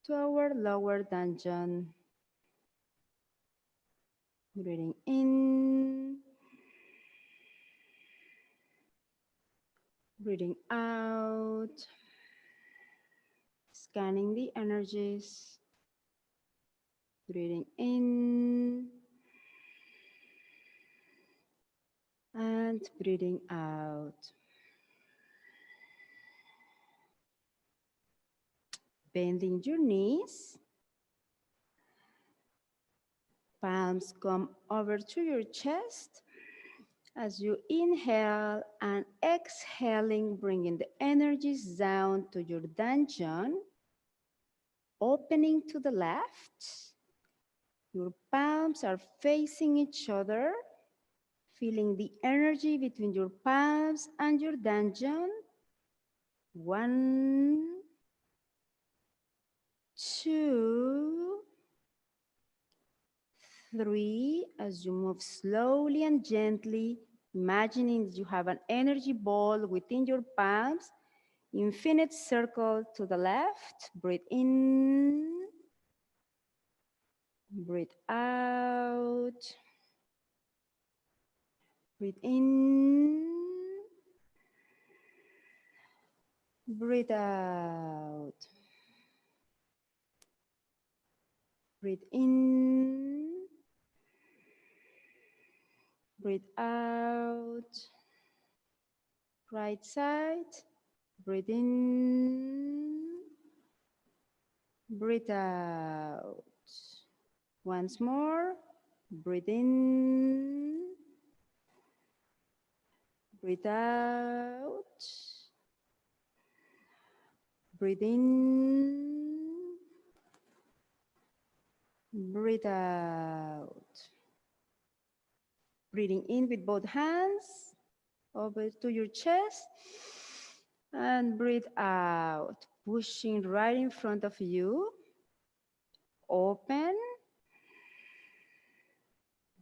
to our lower dungeon. Breathing in, breathing out, scanning the energies. Breathing in and breathing out. Bending your knees. Palms come over to your chest as you inhale and exhaling, bringing the energies down to your dungeon, opening to the left. Your palms are facing each other, feeling the energy between your palms and your dungeon. 1, 2, 3, as you move slowly and gently, imagining that you have an energy ball within your palms, infinite circle to the left, breathe in, breathe out, breathe in, breathe out, breathe in, breathe out, right side, breathe in, breathe out. Once more, breathe in, breathe out, breathe in, breathe out. Breathing in with both hands over to your chest and breathe out, pushing right in front of you. Open,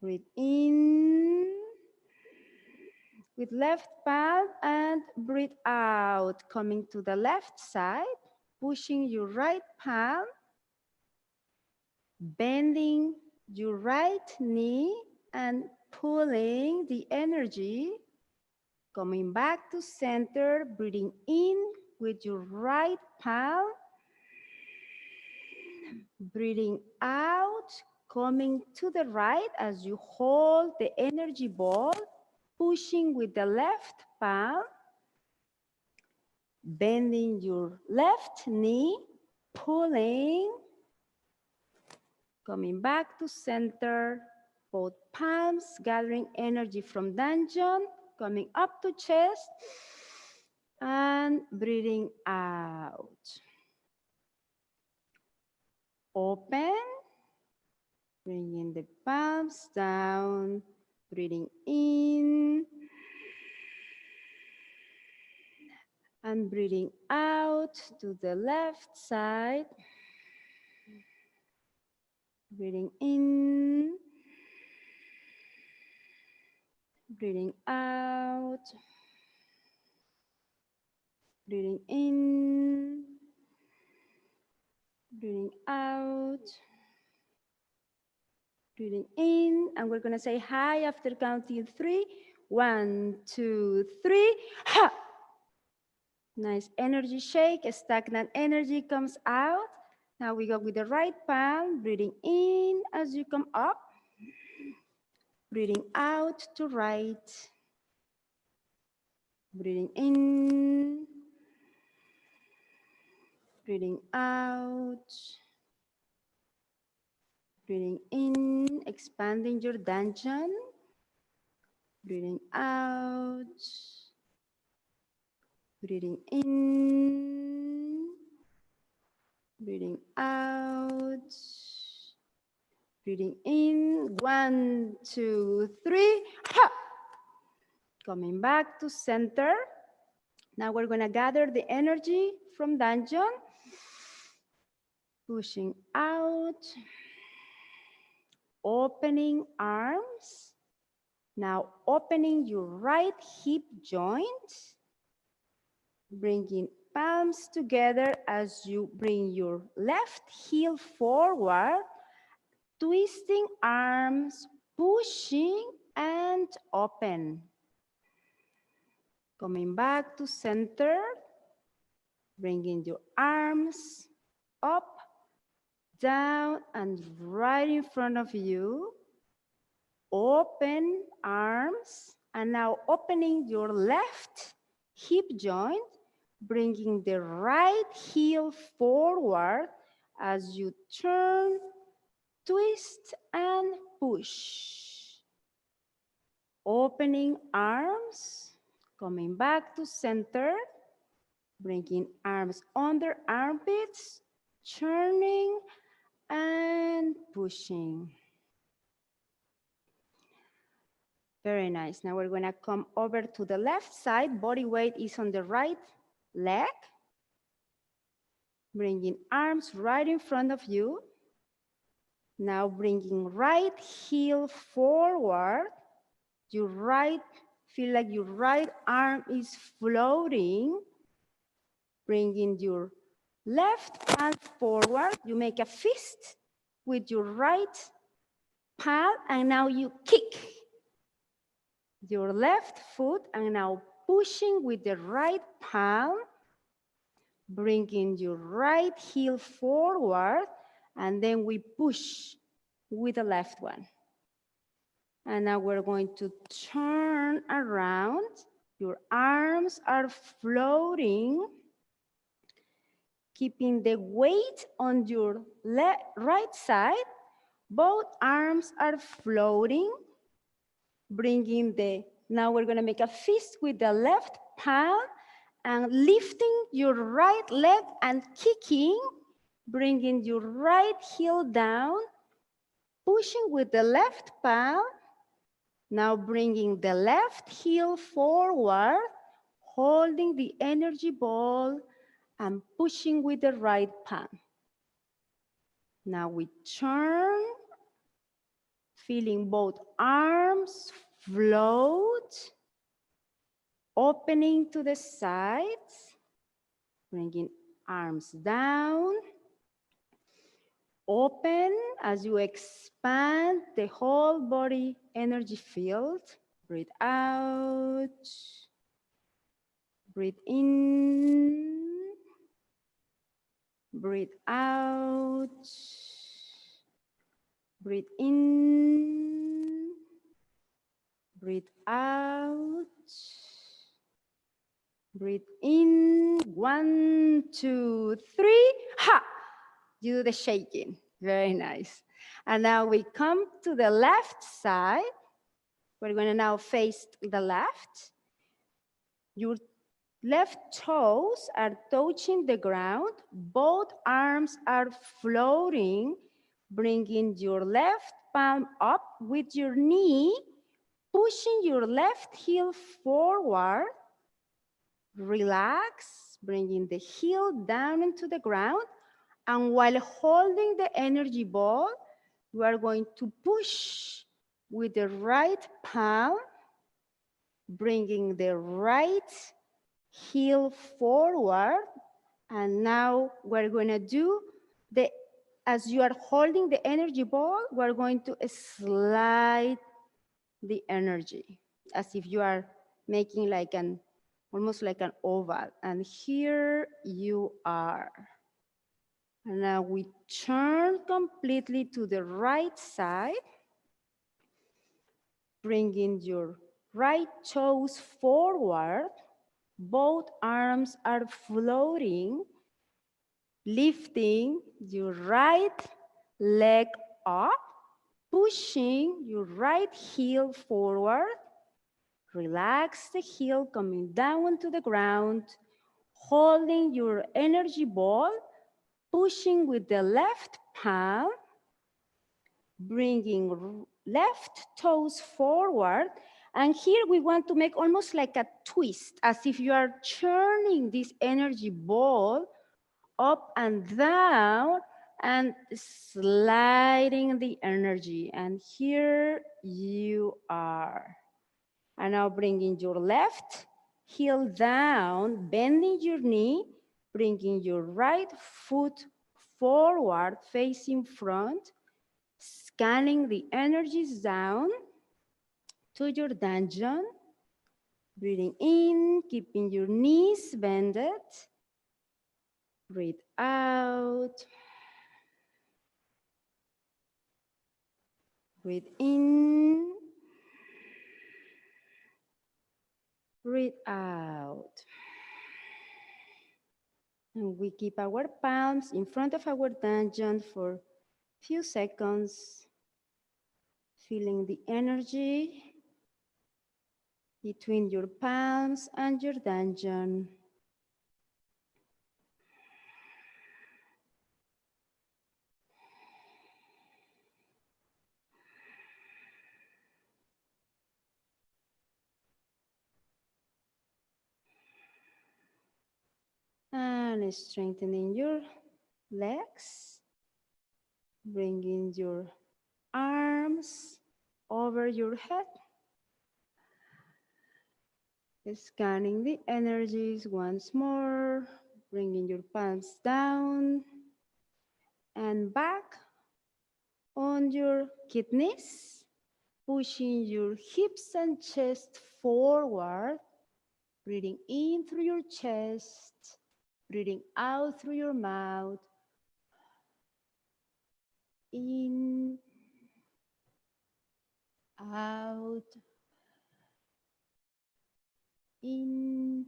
breathe in with left palm and breathe out, coming to the left side, pushing your right palm, bending your right knee and pulling the energy, coming back to center, breathing in with your right palm, breathing out, coming to the right as you hold the energy ball, pushing with the left palm, bending your left knee, pulling, coming back to center, both palms gathering energy from dungeon, coming up to chest, and breathing out. Open, bringing the palms down, breathing in, and breathing out to the left side. Breathing in, breathing out, breathing in, breathing out, breathing in, and we're gonna say hi after counting 3. 1, 2, 3, ha! Nice energy shake, stagnant energy comes out. Now we go with the right palm, breathing in as you come up, Breathing out to right. Breathing in. Breathing out. Breathing in, expanding your dungeon. Breathing out. Breathing in. Breathing out. Breathing in. 1, 2, 3. Ha! Coming back to center. Now we're going to gather the energy from dungeon. Pushing out. Opening arms. Now opening your right hip joint. Bringing palms together as you bring your left heel forward. Twisting arms, pushing and open. Coming back to center. Bringing your arms up, down, and right in front of you. Open arms, and now opening your left hip joint, bringing the right heel forward as you turn, twist, and push. Opening arms, coming back to center, bringing arms under armpits, turning and pushing. Very nice. Now we're going to come over to the left side. Body weight is on the right leg. Bringing arms right in front of you. Now bringing right heel forward. Feel like your right arm is floating. Bringing your left hand forward. You make a fist with your right palm, and now you kick your left foot, and now pushing with the right palm, bringing your right heel forward, and then we push with the left one. And now we're going to turn around. Your arms are floating, keeping the weight on your right side. Both arms are floating, now we're gonna make a fist with the left palm and lifting your right leg and kicking, bringing your right heel down, pushing with the left palm, now bringing the left heel forward, holding the energy ball and pushing with the right palm. Now we turn, feeling both arms float, opening to the sides, bringing arms down, open as you expand the whole body energy field. Breathe out, breathe in, breathe out, breathe in, breathe out, breathe in. 1, 2, 3. Ha! You do the shaking. Very nice. And now we come to the left side. We're going to now face the left. Your left toes are touching the ground. Both arms are floating, bringing your left palm up with your knee, pushing your left heel forward. Relax, bringing the heel down into the ground. And while holding the energy ball, we are going to push with the right palm, bringing the right heel forward. And now we're going to do as you are holding the energy ball, we're going to slide the energy as if you are making like almost like an oval. And here you are. And now we turn completely to the right side. Bringing your right toes forward, both arms are floating, lifting your right leg up, pushing your right heel forward. Relax the heel coming down to the ground, holding your energy ball, pushing with the left palm, bringing left toes forward. And here we want to make almost like a twist, as if you are churning this energy ball up and down and sliding the energy. And here you are. And now bringing your left heel down, bending your knee, bringing your right foot forward, facing front, scanning the energies down to your dungeon. Breathing in, keeping your knees bended. Breathe out. Breathe in. Breathe out. And we keep our palms in front of our dungeon for a few seconds, feeling the energy between your palms and your dungeon. And strengthening your legs, bringing your arms over your head, scanning the energies once more, bringing your palms down and back on your kidneys, pushing your hips and chest forward, breathing in through your chest, breathing out through your mouth. In, out, in,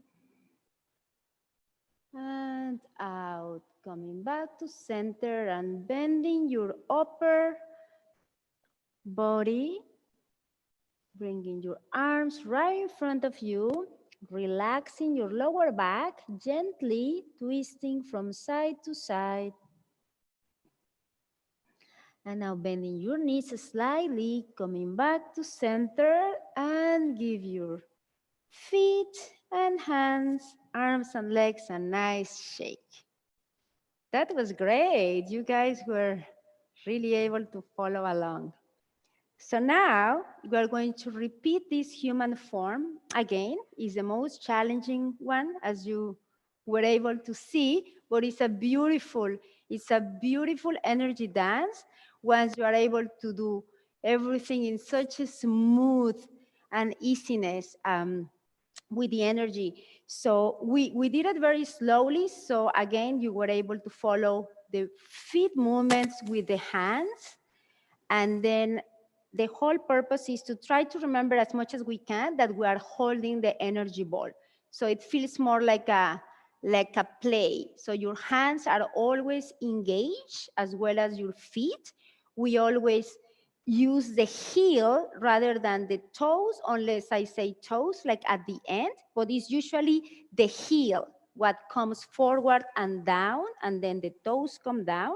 and out. Coming back to center and bending your upper body, bringing your arms right in front of you, relaxing your lower back, gently twisting from side to side. And now bending your knees slightly, coming back to center, and give your feet and hands, arms and legs a nice shake. That was great. You guys were really able to follow along. So now we are going to repeat this human form again. It's the most challenging one, as you were able to see, but it's a beautiful energy dance once you are able to do everything in such a smooth and easiness with the energy. So we did it very slowly. So again, you were able to follow the feet movements with the hands. And then the whole purpose is to try to remember as much as we can that we are holding the energy ball. So it feels more like a play. So your hands are always engaged as well as your feet. We always use the heel rather than the toes, unless I say toes, like at the end, but it's usually the heel, what comes forward and down, and then the toes come down.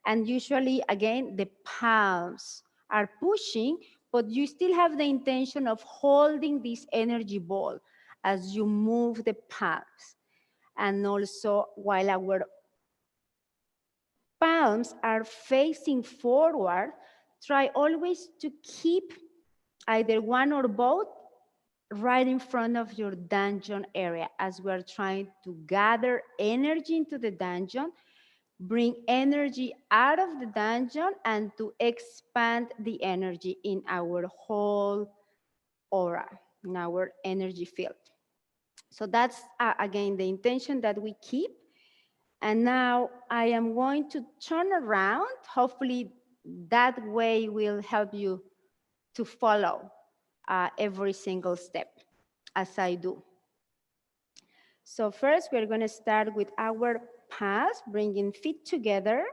And usually, again, the palms are pushing, but you still have the intention of holding this energy ball as you move the palms. And also, while our palms are facing forward, try always to keep either one or both right in front of your dungeon area as we're trying to gather energy into the dungeon, bring energy out of the dungeon, and to expand the energy in our whole aura, in our energy field. So that's, again, the intention that we keep. And now I am going to turn around. Hopefully that way will help you to follow every single step, as I do. So first, we're going to start with our palms, bringing feet together.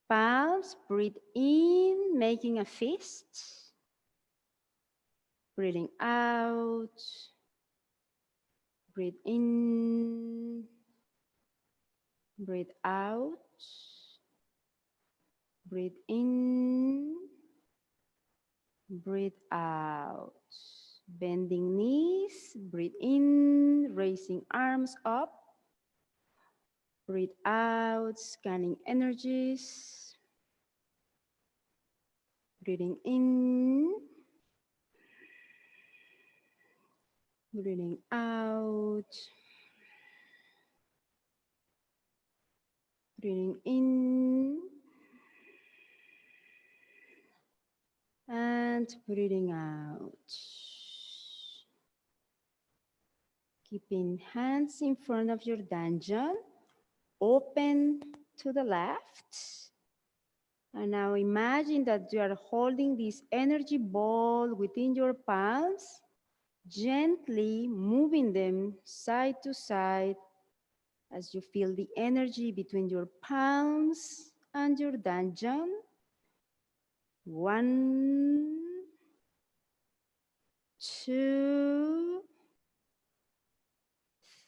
Palms, breathe in, making a fist. Breathing out. Breathe in. Breathe out. Breathe in. Breathe out. Bending knees, breathe in, raising arms up. Breathe out, scanning energies. Breathing in. Breathing out. Breathing in. And breathing out. Keeping hands in front of your dungeon, open to the left. And now imagine that you are holding this energy ball within your palms, gently moving them side to side as you feel the energy between your palms and your dungeon. 1, 2,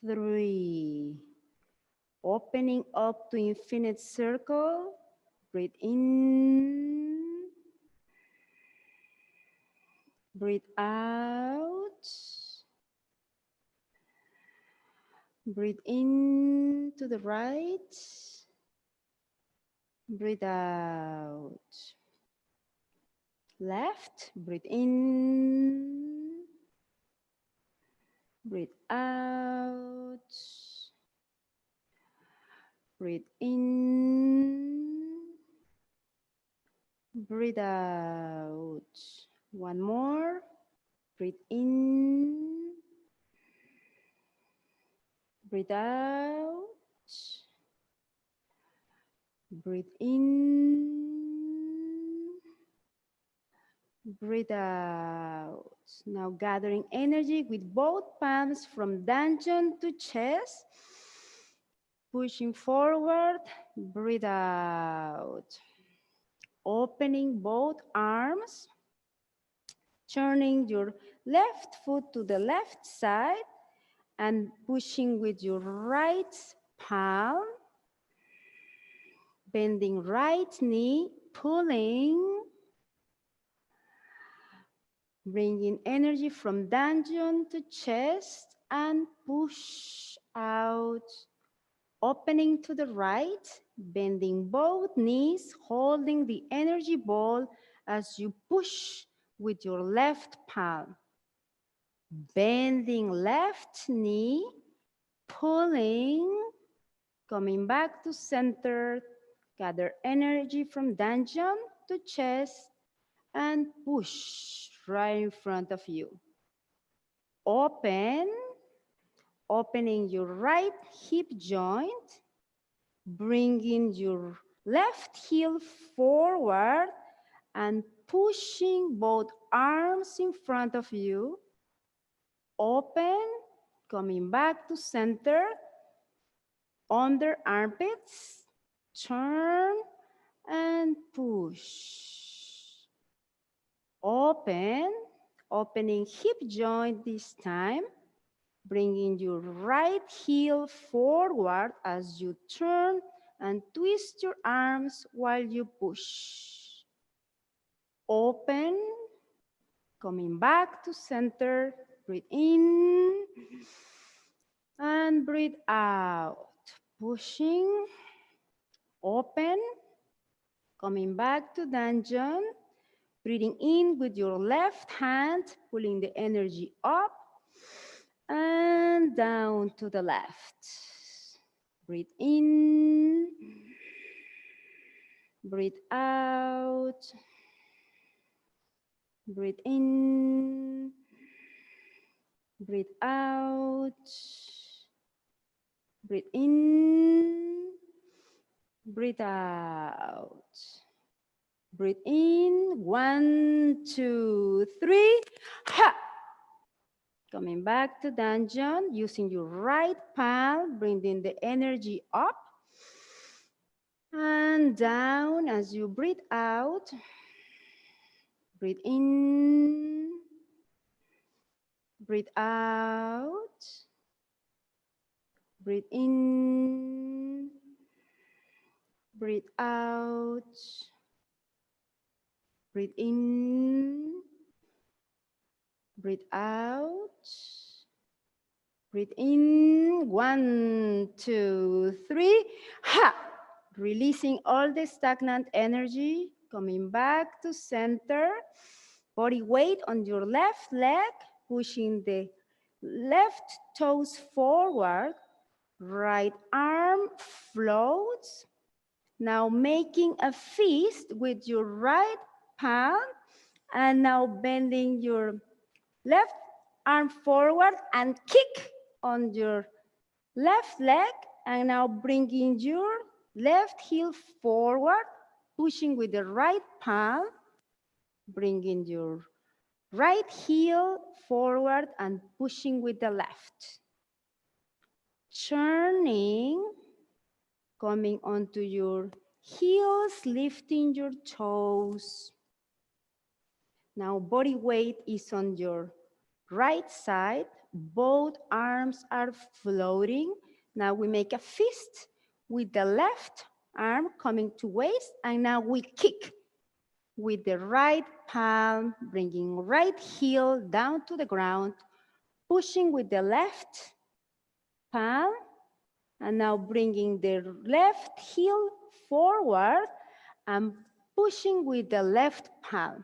3. Opening up to infinite circle. Breathe in. Breathe out. Breathe in to the right. Breathe out. Left, breathe in. Breathe out. Breathe in. Breathe out. One more. Breathe in. Breathe out. Breathe in. Breathe out. Now gathering energy with both palms from dungeon to chest. Pushing forward. Breathe out. Opening both arms. Turning your left foot to the left side and pushing with your right palm. Bending right knee, pulling. Bringing energy from dungeon to chest and push out. Opening to the right, bending both knees, holding the energy ball as you push with your left palm. Bending left knee, pulling, coming back to center, gather energy from dungeon to chest, and push right in front of you. Open, opening your right hip joint, bringing your left heel forward and pushing both arms in front of you. Open, coming back to center, under armpits, turn and push. Open, opening hip joint this time, bringing your right heel forward as you turn and twist your arms while you push. Open, coming back to center, breathe in and breathe out. Pushing, open, coming back to dungeon, breathing in with your left hand, pulling the energy up and down to the left. Breathe in, breathe out, breathe in, breathe out, breathe in, breathe out. Breathe in. 1, 2, 3. Ha! Coming back to dungeon, using your right palm, bringing the energy up and down as you breathe out. Breathe in. Breathe out. Breathe in. Breathe out. Breathe in. Breathe out. Breathe in. 1, 2, 3. Ha! Releasing all the stagnant energy. Coming back to center. Body weight on your left leg. Pushing the left toes forward. Right arm floats. Now making a fist with your right palm. And now bending your left arm forward and kick on your left leg. And now bringing your left heel forward, pushing with the right palm, bringing your right heel forward and pushing with the left. Turning, coming onto your heels, lifting your toes. Now body weight is on your right side. Both arms are floating. Now we make a fist with the left arm coming to waist, and now we kick with the right palm, bringing right heel down to the ground, pushing with the left palm, and now bringing the left heel forward and pushing with the left palm.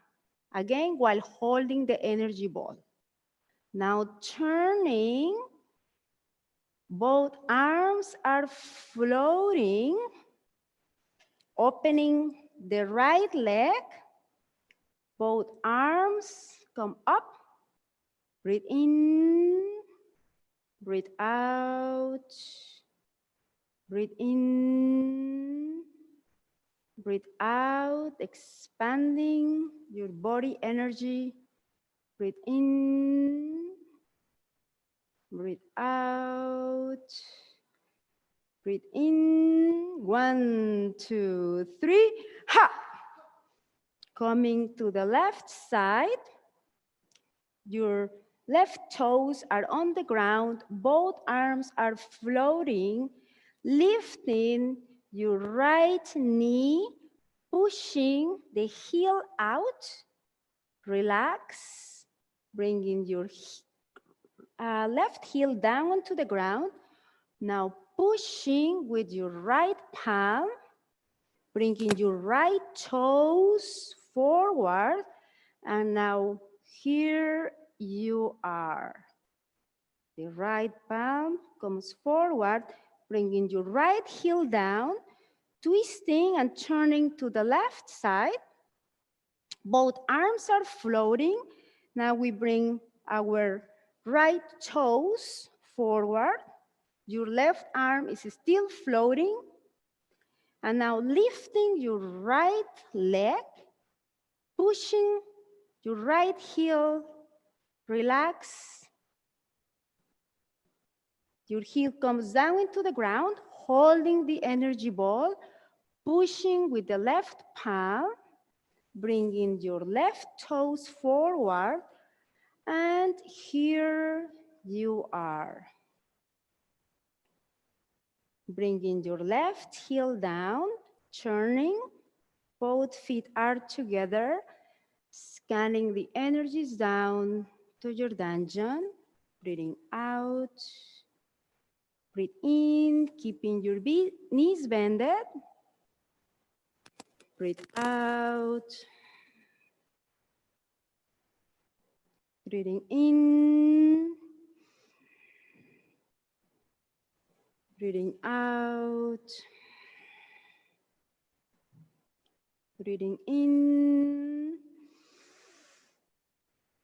Again, while holding the energy ball. Now turning, both arms are floating, opening the right leg, both arms come up, breathe in, breathe out, breathe in, breathe out, expanding your body energy, breathe in, breathe out. Breathe in. 1, 2, 3. Ha! Coming to the left side. Your left toes are on the ground. Both arms are floating. Lifting your right knee. Pushing the heel out. Relax. Bringing your left heel down onto the ground. Now pushing with your right palm, bringing your right toes forward, and now here you are. The right palm comes forward, bringing your right heel down, twisting and turning to the left side. Both arms are floating. Now we bring our right toes forward. Your left arm is still floating. And now lifting your right leg, pushing your right heel, relax. Your heel comes down into the ground, holding the energy ball, pushing with the left palm, bringing your left toes forward, and here you are. Bringing your left heel down, turning, both feet are together, scanning the energies down to your dungeon, breathing out, breathe in, keeping your knees bended, breathe out, breathing in, breathing out, breathing in,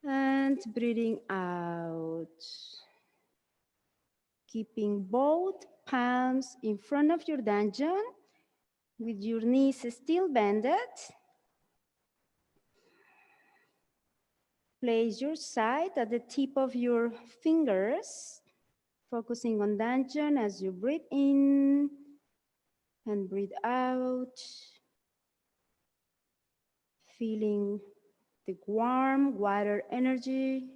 and breathing out. Keeping both palms in front of your dungeon with your knees still bended. Place your side at the tip of your fingers, focusing on dantian as you breathe in and breathe out, feeling the warm water energy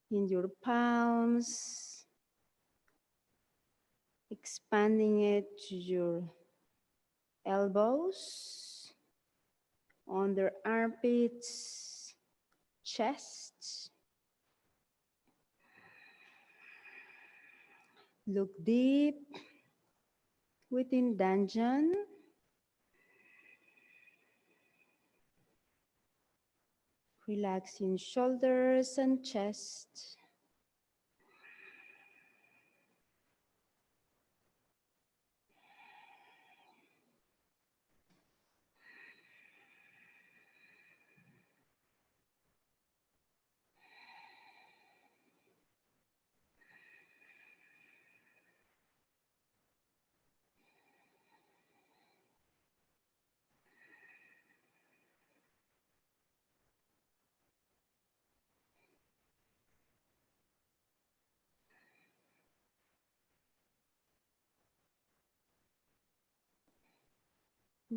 in your palms, expanding it to your elbows, under armpits, chest. Look deep within dantian. Relaxing shoulders and chest.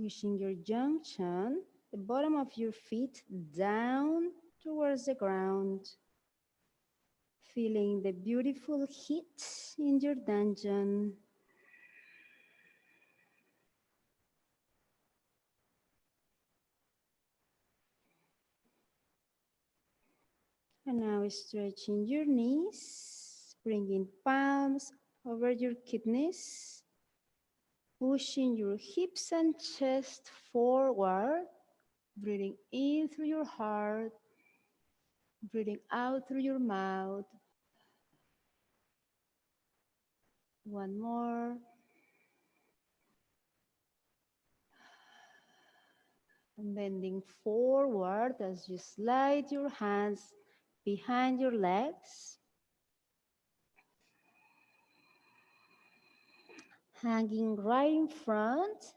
Pushing your junction, the bottom of your feet down towards the ground. Feeling the beautiful heat in your dantian. And now stretching your knees, bringing palms over your kidneys, pushing your hips and chest forward, breathing in through your heart, breathing out through your mouth. One more. And bending forward as you slide your hands behind your legs. Hanging right in front,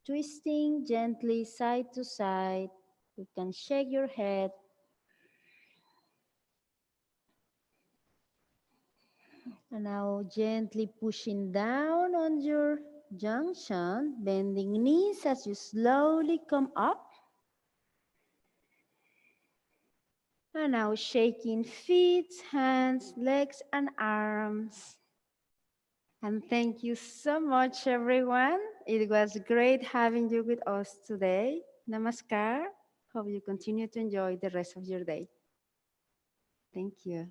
twisting gently side to side. You can shake your head. And now gently pushing down on your junction, bending knees as you slowly come up. And now shaking feet, hands, legs, and arms. And thank you so much, everyone. It was great having you with us today. Namaskar. Hope you continue to enjoy the rest of your day. Thank you.